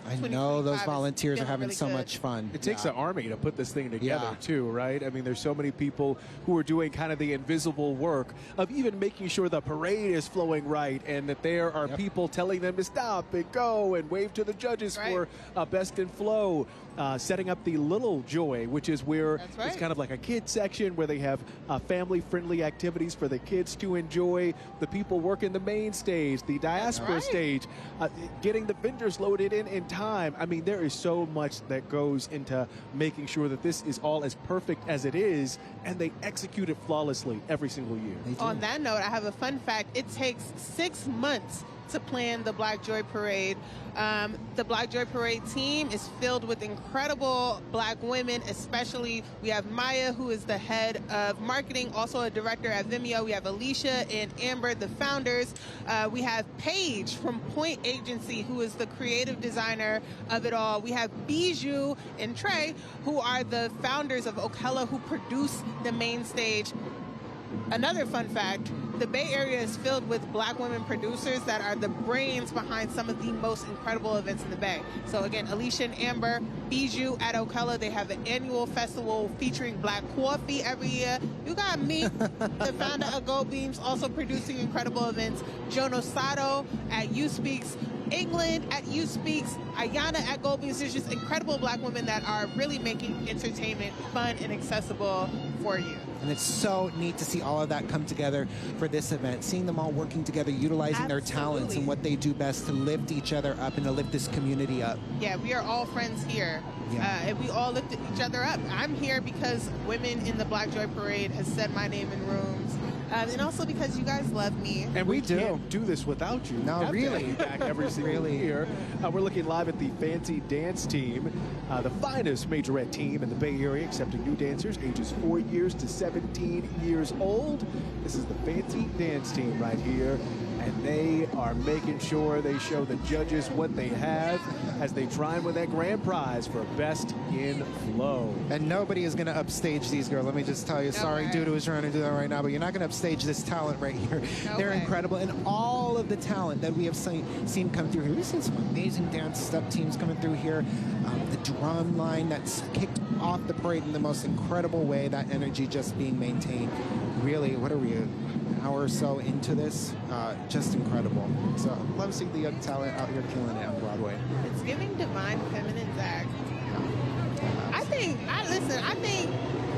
I know those volunteers are having so much fun. It takes an army to put this thing together, too, right? I mean, there's so many people who are doing kind of the invisible work of even making sure the parade is flowing right and that there are people telling them to stop and go and wave to the judges for best in flow. Setting up the Little Joy, which is where it's kind of like a kid section where they have family-friendly activities for the kids to enjoy. The people working the main stage, the diaspora stage, getting the vendors loaded in time. I mean, there is so much that goes into making sure that this is all as perfect as it is, and they execute it flawlessly every single year. On that note, I have a fun fact. It takes 6 months to plan the Black Joy Parade. The Black Joy Parade team is filled with incredible Black women, especially we have Maya, who is the head of marketing, also a director at Vimeo. We have Alicia and Amber, the founders. We have Paige from Point Agency, who is the creative designer of it all. We have Bijou and Trey, who are the founders of Ocala, who produce the main stage. Another fun fact, the Bay Area is filled with Black women producers that are the brains behind some of the most incredible events in the Bay. So again, Alicia and Amber, Bijou at Ocala, they have an annual festival featuring Black coffee every year. You got me, the founder of Gold Beams, also producing incredible events. Jono Sato at You Speaks, England at You Speaks, Ayana at Gold Beams. There's just incredible Black women that are really making entertainment fun and accessible for you. And it's so neat to see all of that come together for this event, seeing them all working together, utilizing their talents and what they do best to lift each other up and to lift this community up. Yeah, we are all friends here, and we all lift each other up. I'm here because women in the Black Joy Parade has said my name in rooms. And also because you guys love me. And we can't do this without you. No, We have to really. have you back every single year. We're looking live at the Fancy Dance Team, the finest majorette team in the Bay Area, accepting new dancers ages 4 years to 17 years old. This is the Fancy Dance Team right here. And they are making sure they show the judges what they have as they try and win that grand prize for Best in Flow. And nobody is going to upstage these girls. Let me just tell you. Sorry, Dudu is trying to do that right now, but you're not going to upstage this talent right here. They're incredible. And all of the talent that we have seen come through here. We've seen some amazing dance step teams coming through here. The drum line that's kicked off the parade in the most incredible way. That energy just being maintained. Really, what are we, an hour or so into this? Just incredible. So love seeing the young talent out here killing it on Broadway. It's giving divine feminine Zach. I think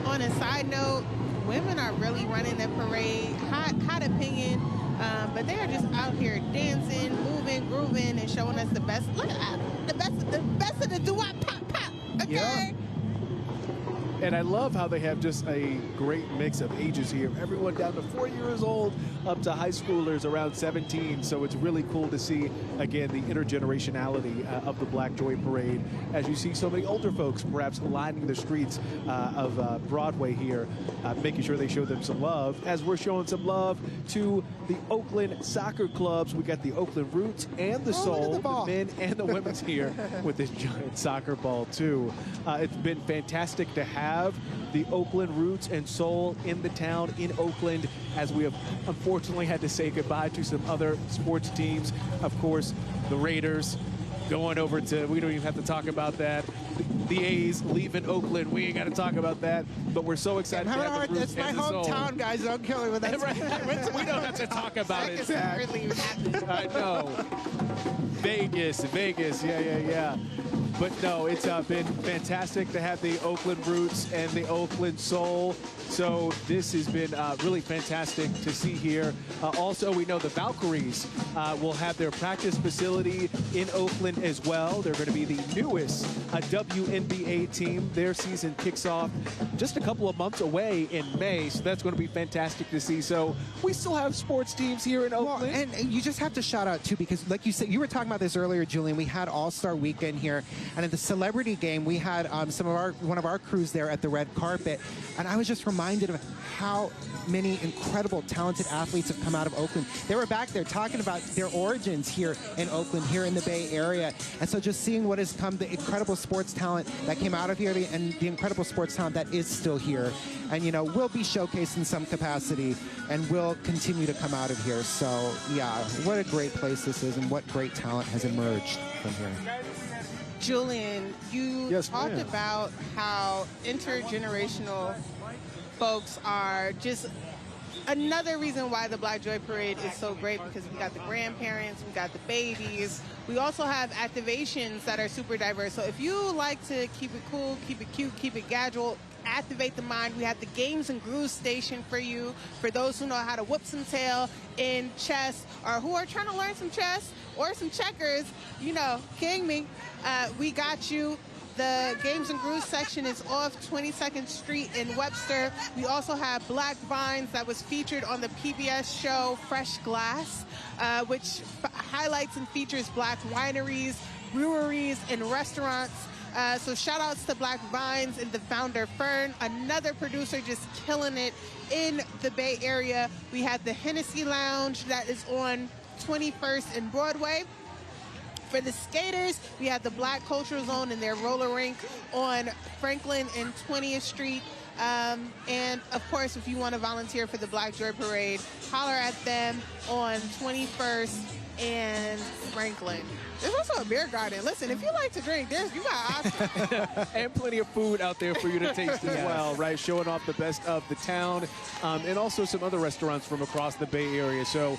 on a side note, women are really running the parade. Hot opinion. But they are just out here dancing, moving, grooving, and showing us the best. Look at that. The best of the doo-wop pop pop. Okay. Yeah. And I love how they have just a great mix of ages here. Everyone down to 4 years old up to high schoolers around 17. So it's really cool to see, again, the intergenerationality of the Black Joy Parade. As you see so many older folks perhaps lining the streets of Broadway here, making sure they show them some love. As we're showing some love to the Oakland soccer clubs. We got the Oakland Roots and the Soul, the men and the women's here with this giant soccer ball too. It's been fantastic to have the Oakland Roots and Soul in the town in Oakland, as we have unfortunately had to say goodbye to some other sports teams. Of course, the Raiders going over to, we don't even have to talk about that. The A's leaving Oakland, we ain't got to talk about that, but we're so excited to have the Roots It's my and the Soul. hometown, guys. Don't kill me with that. We don't have to talk about it, Zach. I know. Vegas, yeah. But no, it's been fantastic to have the Oakland Roots and the Oakland Soul. So this has been really fantastic to see here. Also, we know the Valkyries will have their practice facility in Oakland as well. They're going to be the newest WNBA team. Their season kicks off just a couple of months away in May, so that's going to be fantastic to see. So we still have sports teams here in Oakland. Well, and you just have to shout out, too, because like you said, you were talking about this earlier, Julian. We had All-Star Weekend here, and at the celebrity game, we had one of our crews there at the red carpet, and I was just reminded of how many incredible, talented athletes have come out of Oakland. They were back there talking about their origins here in Oakland, here in the Bay Area. And so just seeing what has come, the incredible sports talent that came out of here and the incredible sports talent that is still here. And, you know, will be showcased in some capacity and will continue to come out of here. So, yeah, what a great place this is and what great talent has emerged from here. Julian, you talked about how intergenerational folks are just another reason why the Black Joy Parade is so great, because we got the grandparents, we got the babies. We also have activations that are super diverse. So if you like to keep it cool, keep it cute, keep it casual, activate the mind, we have the Games and Grooves station for you, for those who know how to whoop some tail in chess or who are trying to learn some chess or some checkers, you know, king me. We got you. The Games and Grooves section is off 22nd Street in Webster. We also have Black Vines that was featured on the PBS show Fresh Glass, which highlights and features Black wineries, breweries, and restaurants. So shout outs to Black Vines and the founder Fern, another producer just killing it in the Bay Area. We have the Hennessy Lounge that is on 21st and Broadway. For the skaters, we have the Black Cultural Zone and their roller rink on Franklin and 20th Street. And of course, if you want to volunteer for the Black Joy Parade, holler at them on 21st and Franklin. There's also a beer garden. Listen, if you like to drink, you got options. And plenty of food out there for you to taste as well, right? Showing off the best of the town, and also some other restaurants from across the Bay Area. So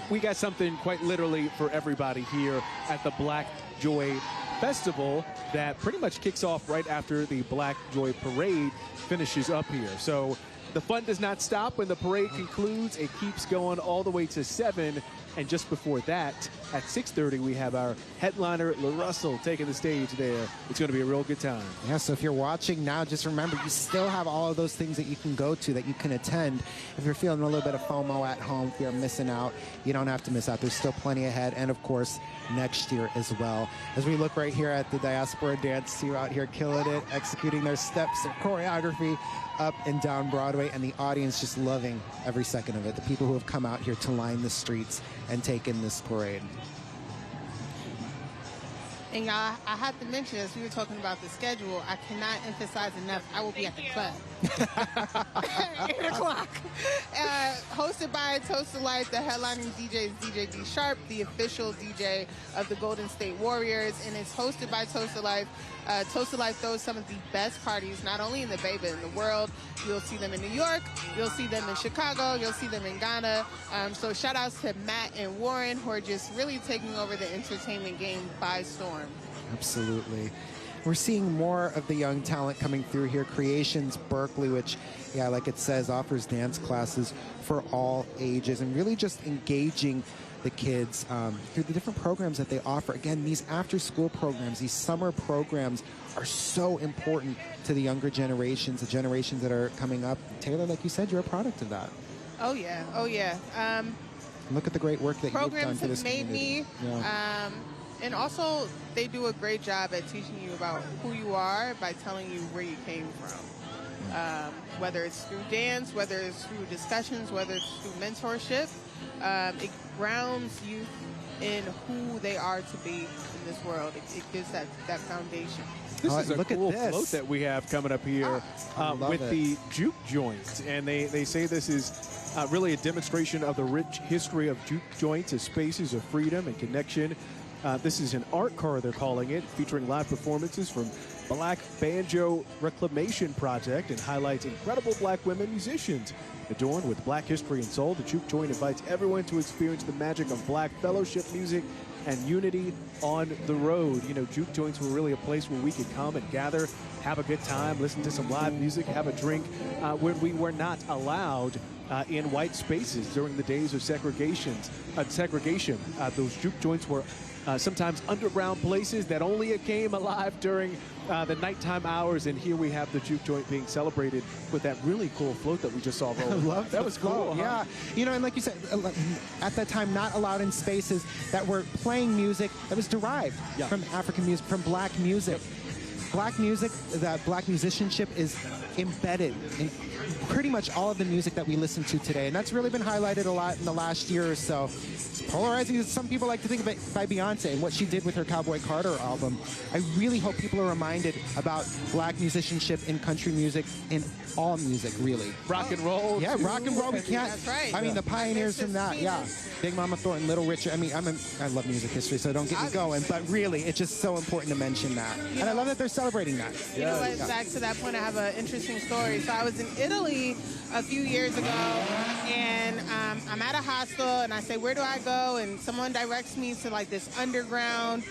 we got something quite literally for everybody here at the Black Joy Festival that pretty much kicks off right after the Black Joy Parade finishes up here. So The fun does not stop when the parade concludes. It keeps going all the way to 7. And just before that, at 6:30, we have our headliner, LaRussell, taking the stage there. It's going to be a real good time. Yeah, so if you're watching now, just remember, you still have all of those things that you can go to, that you can attend. If you're feeling a little bit of FOMO at home, if you're missing out, you don't have to miss out. There's still plenty ahead. And, of course, next year as well. As we look right here at the Diaspora Dance Team out here killing it, executing their steps, their choreography up and down Broadway, and the audience just loving every second of it. The people who have come out here to line the streets and take in this parade. And y'all, I have to mention, as we were talking about the schedule, I cannot emphasize enough, I will be at the club. 8 o'clock. Hosted by Toast to Life, the headlining DJ is DJ D Sharp, the official DJ of the Golden State Warriors, and it's hosted by Toast to Life. Toast to Life throws some of the best parties, not only in the Bay, but in the world. You'll see them in New York, you'll see them in Chicago, you'll see them in Ghana. So shout outs to Matt and Warren, who are just really taking over the entertainment game by storm. Absolutely. We're seeing more of the young talent coming through here. Creations Berkeley, which, yeah, like it says, offers dance classes for all ages and really just engaging the kids through the different programs that they offer. Again, these after-school programs, these summer programs are so important to the younger generations, the generations that are coming up. Taylor, like you said, you're a product of that. Oh, yeah. Oh, yeah. Look at the great work that you've done for this programs have made community. me. Yeah. And also, they do a great job at teaching you about who you are by telling you where you came from. Whether it's through dance, whether it's through discussions, whether it's through mentorship, it grounds youth in who they are to be in this world. It gives that foundation. This is a look cool at this. float that we have coming up here with the juke joints. And they say this is really a demonstration of the rich history of juke joints as spaces of freedom and connection. This is an art car, they're calling it, featuring live performances from Black Banjo Reclamation Project and highlights incredible black women musicians. Adorned with black history and soul, the juke joint invites everyone to experience the magic of black fellowship music and unity on the road. You know, juke joints were really a place where we could come and gather, have a good time, listen to some live music, have a drink, when we were not allowed in white spaces during the days of segregation. Those juke joints were sometimes underground places that only came alive during the nighttime hours, and here we have the juke joint being celebrated with that really cool float that we just saw rolling. I love that. Was cool. Yeah, you know, and like you said, at that time, not allowed in spaces that were playing music that was derived from African music, from black music. Black music, that black musicianship is embedded in pretty much all of the music that we listen to today, and that's really been highlighted a lot in the last year or so. It's polarizing as some people like to think of it by Beyonce and what she did with her Cowboy Carter album. I really hope people are reminded about black musicianship in country music, in all music, really. Rock and roll. Yeah, rock and roll. We can't. That's right. I mean, the pioneers from that. Yeah, Big Mama Thornton, Little Richard. I mean, I love music history, so don't get me going. But really, it's just so important to mention that, and I love that they're celebrating that. You know what? Back to that point, I have an interesting story. So I was in Italy a few years ago, and I'm at a hostel, and I say, where do I go? And someone directs me to like this underground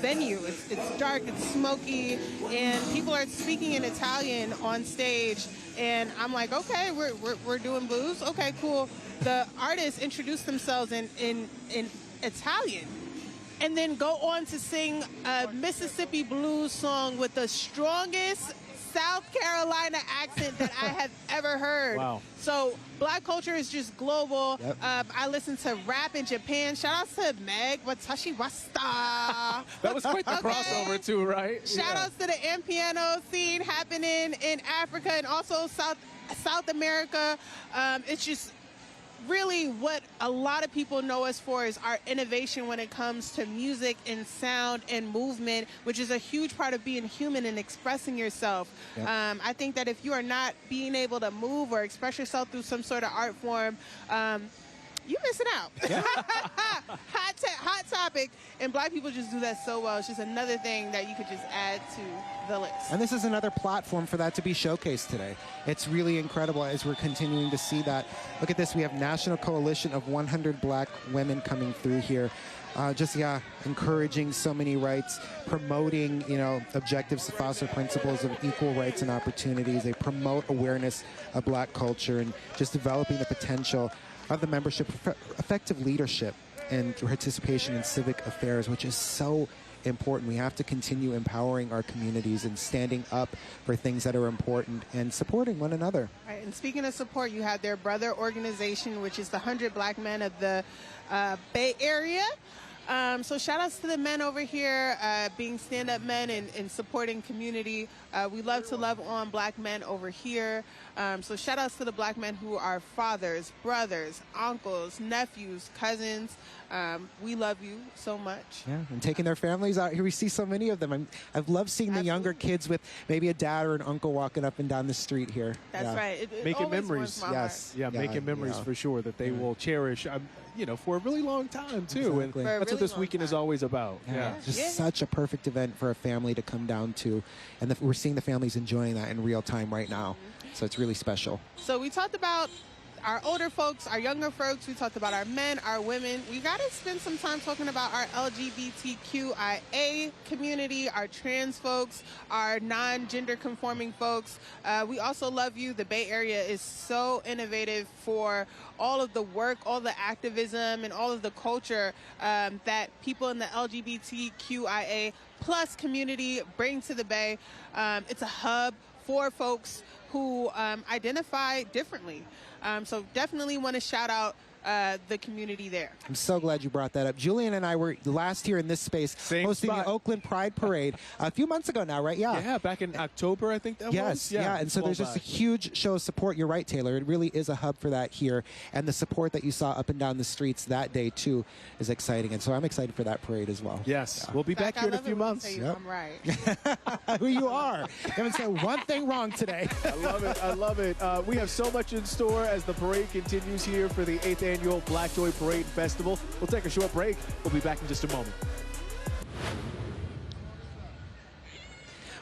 venue. It's dark, it's smoky, and people are speaking in Italian on stage. And I'm like, okay, we're doing blues. Okay, cool. The artists introduce themselves in Italian, and then go on to sing a Mississippi blues song with the strongest South Carolina accent that I have ever heard. Wow. So black culture is just global. Yep. I listen to rap in Japan. Shout out to Meg Watashi Wasta. That was quite the crossover too, right? Shout outs to the Ampiano scene happening in Africa and also South America. It's just really what a lot of people know us for is our innovation when it comes to music and sound and movement, which is a huge part of being human and expressing yourself. Yep. I think that if you are not being able to move or express yourself through some sort of art form, you're missing out. Yeah. Hot topic, and black people just do that so well. It's just another thing that you could just add to the list. And this is another platform for that to be showcased today. It's really incredible as we're continuing to see that. Look at this. We have National Coalition of 100 Black Women coming through here. Encouraging so many rights, promoting, objectives to foster principles of equal rights and opportunities. They promote awareness of black culture and just developing the potential of the membership for effective leadership and participation in civic affairs, which is so important. We have to continue empowering our communities and standing up for things that are important and supporting one another. Right, and speaking of support, you have their brother organization, which is the 100 Black Men of the Bay Area. So shout outs to the men over here, being stand-up men and supporting community. We love to love on black men over here. So shout outs to the black men who are fathers, brothers, uncles, nephews, cousins. We love you so much. Yeah, and taking their families out here. We see so many of them. I've loved seeing the younger kids with maybe a dad or an uncle walking up and down the street here. That's right. It making memories. Yes. Yeah, making memories for sure that they will cherish. For a really long time, too. Exactly. And that's what this weekend is always about. Yeah. Just such a perfect event for a family to come down to. And we're seeing the families enjoying that in real time right now. So it's really special. So we talked about our older folks, our younger folks. We talked about our men, our women. We got to spend some time talking about our LGBTQIA community, our trans folks, our non-gender conforming folks. We also love you. The Bay Area is so innovative for all of the work, all the activism, and all of the culture that people in the LGBTQIA plus community bring to the Bay. It's a hub for folks who identify differently. So definitely want to shout out the community there. I'm so glad you brought that up. Julian and I were last year in this space hosting the Oakland Pride Parade a few months ago now, right? Yeah. Yeah, back in October, I think that was. Yeah. And so there's just a huge show of support. You're right, Taylor. It really is a hub for that here. And the support that you saw up and down the streets that day, too, is exciting. And so I'm excited for that parade as well. Yes. Yeah. We'll be back here in a few months. I'm right. Who you are. You haven't said one thing wrong today. I love it. I love it. We have so much in store as the parade continues here for the 8th Annual Black Joy Parade Festival. We'll take a short break. We'll be back in just a moment.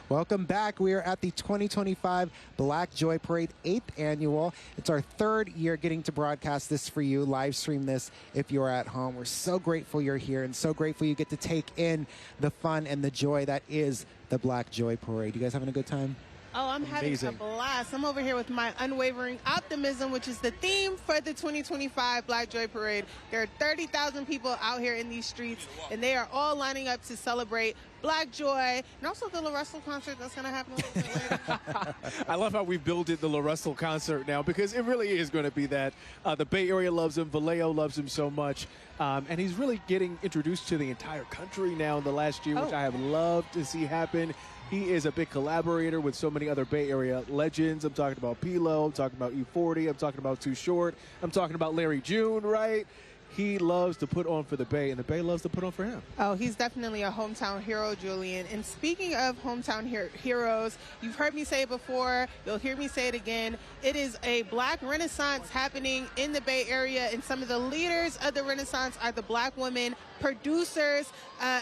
Welcome back. We are at the 2025 Black Joy Parade 8th Annual. It's our 3rd year getting to broadcast this for you, live stream this if you're at home. We're so grateful you're here and so grateful you get to take in the fun and the joy that is the Black Joy Parade. You guys having a good time? Oh, I'm having a blast. I'm over here with my unwavering optimism, which is the theme for the 2025 Black Joy Parade. There are 30,000 people out here in these streets, and they are all lining up to celebrate Black Joy, and also the La Russell concert that's going to happen a little bit later. I love how we builded the La Russell concert now, because it really is going to be that. The Bay Area loves him. Vallejo loves him so much. And he's really getting introduced to the entire country now in the last year, which I have loved to see happen. He is a big collaborator with so many other Bay Area legends. I'm talking about P-Lo. I'm talking about E40. I'm talking about Too Short. I'm talking about Larry June, right? He loves to put on for the Bay, and the Bay loves to put on for him. Oh, he's definitely a hometown hero, Julian. And speaking of hometown heroes, you've heard me say it before. You'll hear me say it again. It is a Black Renaissance happening in the Bay Area, and some of the leaders of the Renaissance are the Black women producers.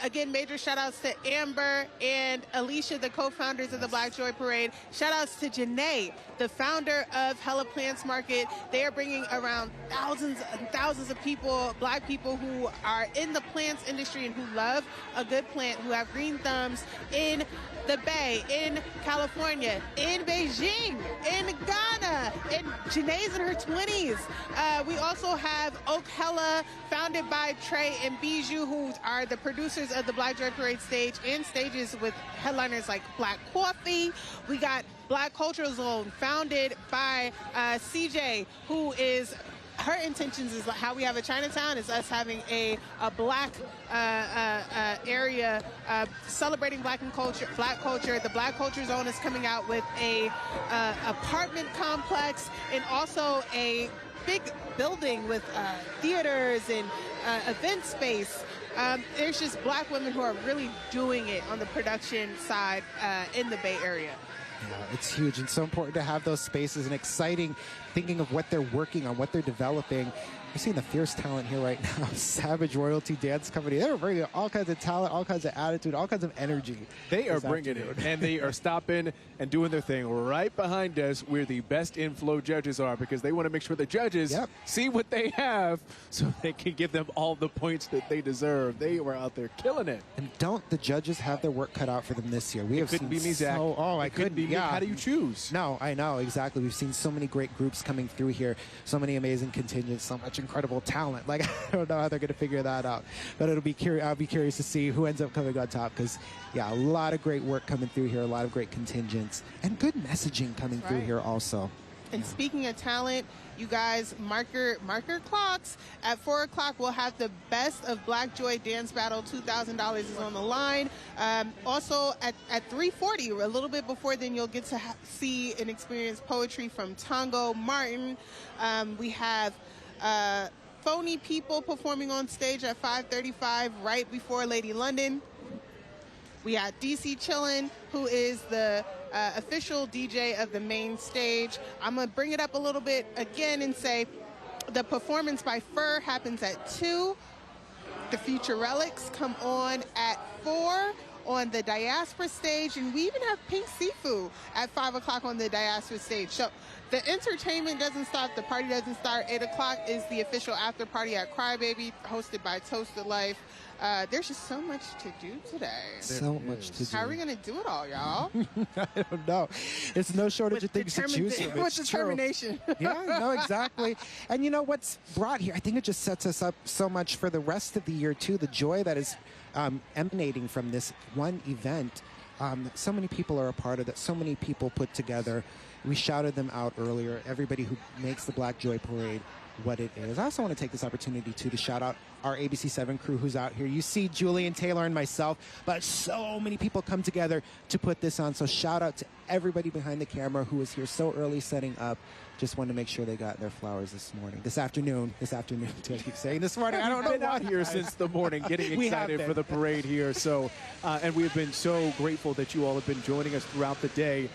Again, major shout outs to Amber and Alicia, the co-founders of the Black Joy Parade. Shout outs to Janae, the founder of Hella Plants Market. They are bringing around thousands and thousands of people, Black people who are in the plants industry and who love a good plant, who have green thumbs in the Bay, in California, in Beijing, in Ghana, and Janae's in her 20s. We also have Oak Hella, founded by Trey and Bijou, who are the producers of the Black Joy Parade stage and stages with headliners like Black Coffee. We got Black Cultural Zone, founded by CJ, who is... her intentions is how we have a Chinatown is us having a Black area celebrating Black culture. The Black Culture Zone is coming out with a apartment complex and also a big building with theaters and event space. There's just Black women who are really doing it on the production side in the Bay Area. Yeah, it's huge and so important to have those spaces and exciting, thinking of what they're working on, what they're developing. You're seeing the fierce talent here right now. Savage Royalty Dance Company. They're bringing all kinds of talent, all kinds of attitude, all kinds of energy. They are bringing it, and they are stopping and doing their thing right behind us where the best inflow judges are, because they want to make sure the judges see what they have so they can give them all the points that they deserve. They were out there killing it. And don't the judges have their work cut out for them this year? We have couldn't be me, Zach. I couldn't be me. How do you choose? No, I know, exactly. We've seen so many great groups coming through here, so many amazing contingents, so much incredible talent. Like, I don't know how they're going to figure that out. But I'll be curious to see who ends up coming on top, because, yeah, a lot of great work coming through here, a lot of great contingents, and good messaging coming through here also. And speaking of talent, you guys, mark your clocks. At 4 o'clock, we'll have the Best of Black Joy Dance Battle. $2,000 is on the line. Also, at 3:40, a little bit before then, you'll get to see and experience poetry from Tongo Martin. We have Phony People performing on stage at 5:35, right before Lady London. We got DC Chillin', who is the official DJ of the main stage. I'm going to bring it up a little bit again and say the performance by Fur happens at 2. The Future Relics come on at 4 on the Diaspora stage, and we even have Pink Seafood at 5 o'clock on the Diaspora stage. So the entertainment doesn't stop, the party doesn't start. 8 o'clock is the official after party at Crybaby, hosted by Toasted Life. There's just so much to do today. So much to do. How are we going to do it all, y'all? I don't know. It's no shortage of things to choose from. With determination. Yeah, no, exactly. And you know what's brought here? I think it just sets us up so much for the rest of the year, too. The joy that is emanating from this one event. So many people are a part of that. So many people put together. We shouted them out earlier. Everybody who makes the Black Joy Parade what it is. I also want to take this opportunity, too, to shout out our ABC7 crew who's out here. You see Julie and Taylor and myself, but so many people come together to put this on. So shout out to everybody behind the camera who was here so early setting up. Just wanted to make sure they got their flowers this afternoon. I keep saying this morning. I don't know. We've been out here since the morning getting excited for the parade here. So, and we have been so grateful that you all have been joining us throughout the day.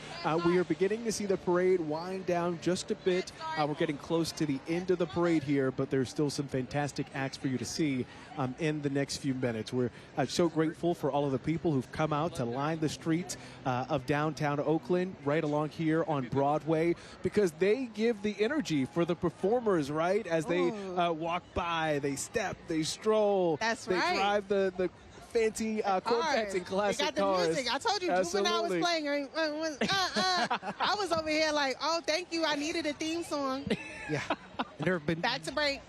We are beginning to see the parade wind down just a bit. We're getting close to the end of the parade here, but there's still some fantastic acts for you to see in the next few minutes. We're so grateful for all of the people who've come out to line the streets of downtown Oakland, right along here on Broadway, because they give the energy for the performers, right? As they walk by, they step, they stroll. That's they right. Drive the fancy Corvettes and classic they got the cars. music. I told you, when I was playing, I was over here like, oh, thank you. I needed a theme song. Yeah. There have been back to break.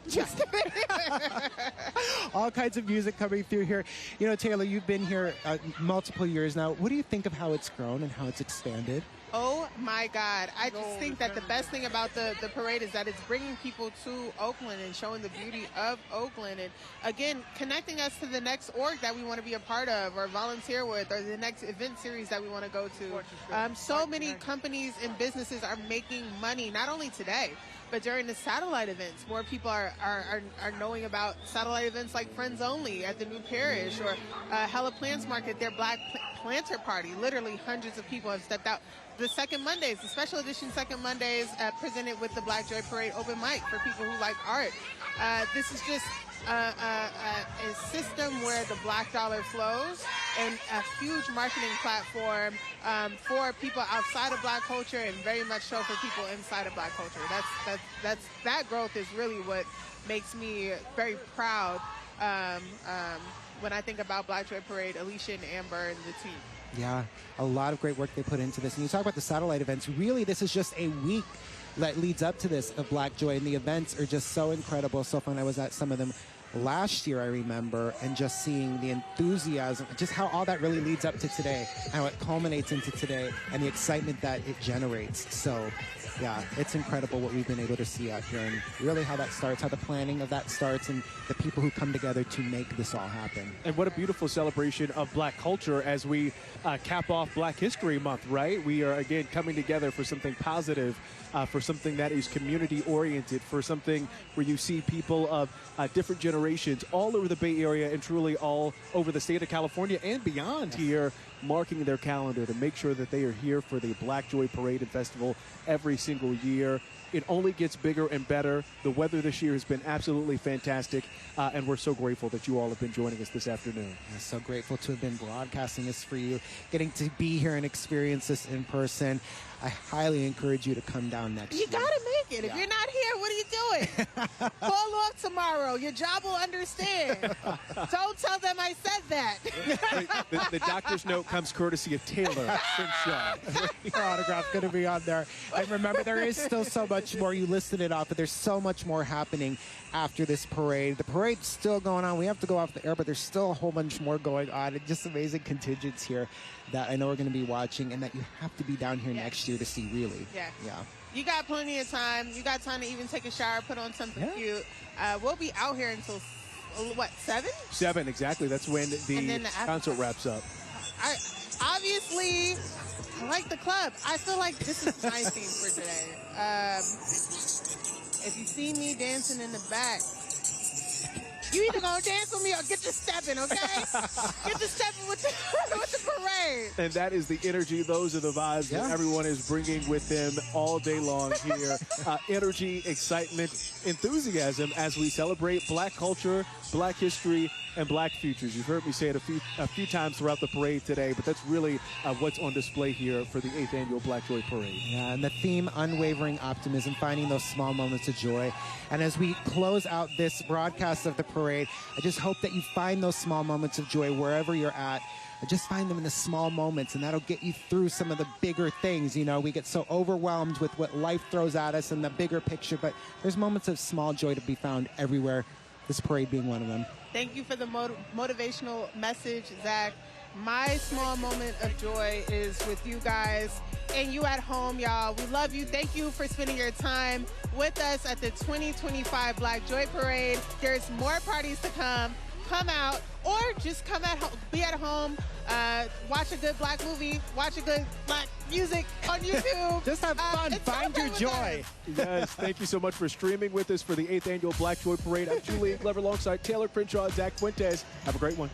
all kinds of music coming through here. You know, Taylor, you've been here multiple years now. What do you think of how it's grown and how it's expanded? Oh my God. I just think that the best thing about the parade is that it's bringing people to Oakland and showing the beauty of Oakland, and again, connecting us to the next org that we want to be a part of or volunteer with, or the next event series that we want to go to. So many companies and businesses are making money, not only today, but during the satellite events. More people are knowing about satellite events like Friends Only at the New Parish, or Hella Plants Market, their Black Planter Party. Literally hundreds of people have stepped out. The Second Mondays, the special edition Second Mondays, presented with the Black Joy Parade open mic for people who like art. This is just a system where the black dollar flows, and a huge marketing platform for people outside of black culture, and very much so for people inside of black culture. That growth is really what makes me very proud when I think about Black Joy Parade, Alicia and Amber and the team. Yeah, a lot of great work they put into this. And you talk about the satellite events. Really, this is just a week that leads up to this of Black Joy, and the events are just so incredible, so fun. I was at some of them last year, I remember, and just seeing the enthusiasm, just how all that really leads up to today, how it culminates into today, and the excitement that it generates. So, yeah, it's incredible what we've been able to see out here, and really how that starts, how the planning of that starts, and the people who come together to make this all happen. And what a beautiful celebration of black culture as we cap off Black History Month, right? We are, again, coming together for something positive, for something that is community-oriented, for something where you see people of different generations all over the Bay Area and truly all over the state of California and beyond here, marking their calendar to make sure that they are here for the Black Joy Parade and Festival every single year. It only gets bigger and better. The weather this year has been absolutely fantastic, and we're so grateful that you all have been joining us this afternoon. I'm so grateful to have been broadcasting this for you, getting to be here and experience this in person. I highly encourage you to come down next year. You gotta make it. If you're not here, what are you doing? Call off tomorrow. Your job will understand. Don't tell them I said that. The doctor's note comes courtesy of Taylor Crenshaw. Your autograph going to be on there. And remember, there is still so much more. You listed it off, but there's so much more happening after this parade. The parade's still going on. We have to go off the air, but there's still a whole bunch more going on. And just amazing contingents here that I know we're going to be watching and that you have to be down here next year to see, really. Yeah. Yeah. You got plenty of time. You got time to even take a shower, put on something cute. We'll be out here until, what, 7? 7, exactly. That's when the concert wraps up. Obviously, I like the club. I feel like this is my theme for today. If you see me dancing in the back, you either gonna dance with me or get to stepping, okay? Get to stepping with the parade. And that is the energy. Those are the vibes that everyone is bringing with them all day long here. Energy, excitement, enthusiasm as we celebrate Black culture, Black history, and Black futures. You've heard me say it a few times throughout the parade today, but that's really what's on display here for the 8th Annual Black Joy Parade. Yeah, and the theme, unwavering optimism, finding those small moments of joy. And as we close out this broadcast of the parade, I just hope that you find those small moments of joy wherever you're at. Just find them in the small moments, and that'll get you through some of the bigger things. You know, we get so overwhelmed with what life throws at us and the bigger picture, but there's moments of small joy to be found everywhere, this parade being one of them. Thank you for the motivational message, Zach. My small moment of joy is with you guys and you at home, y'all. We love you. Thank you for spending your time with us at the 2025 Black Joy Parade. There's more parties to come. Come out or just come at home, be at home, watch a good Black movie, watch a good Black music on YouTube. Just have fun. Find your joy. Yes, thank you so much for streaming with us for the 8th Annual Black Joy Parade. I'm Julie Glover alongside Taylor Crenshaw and Zach Fuentes. Have a great one.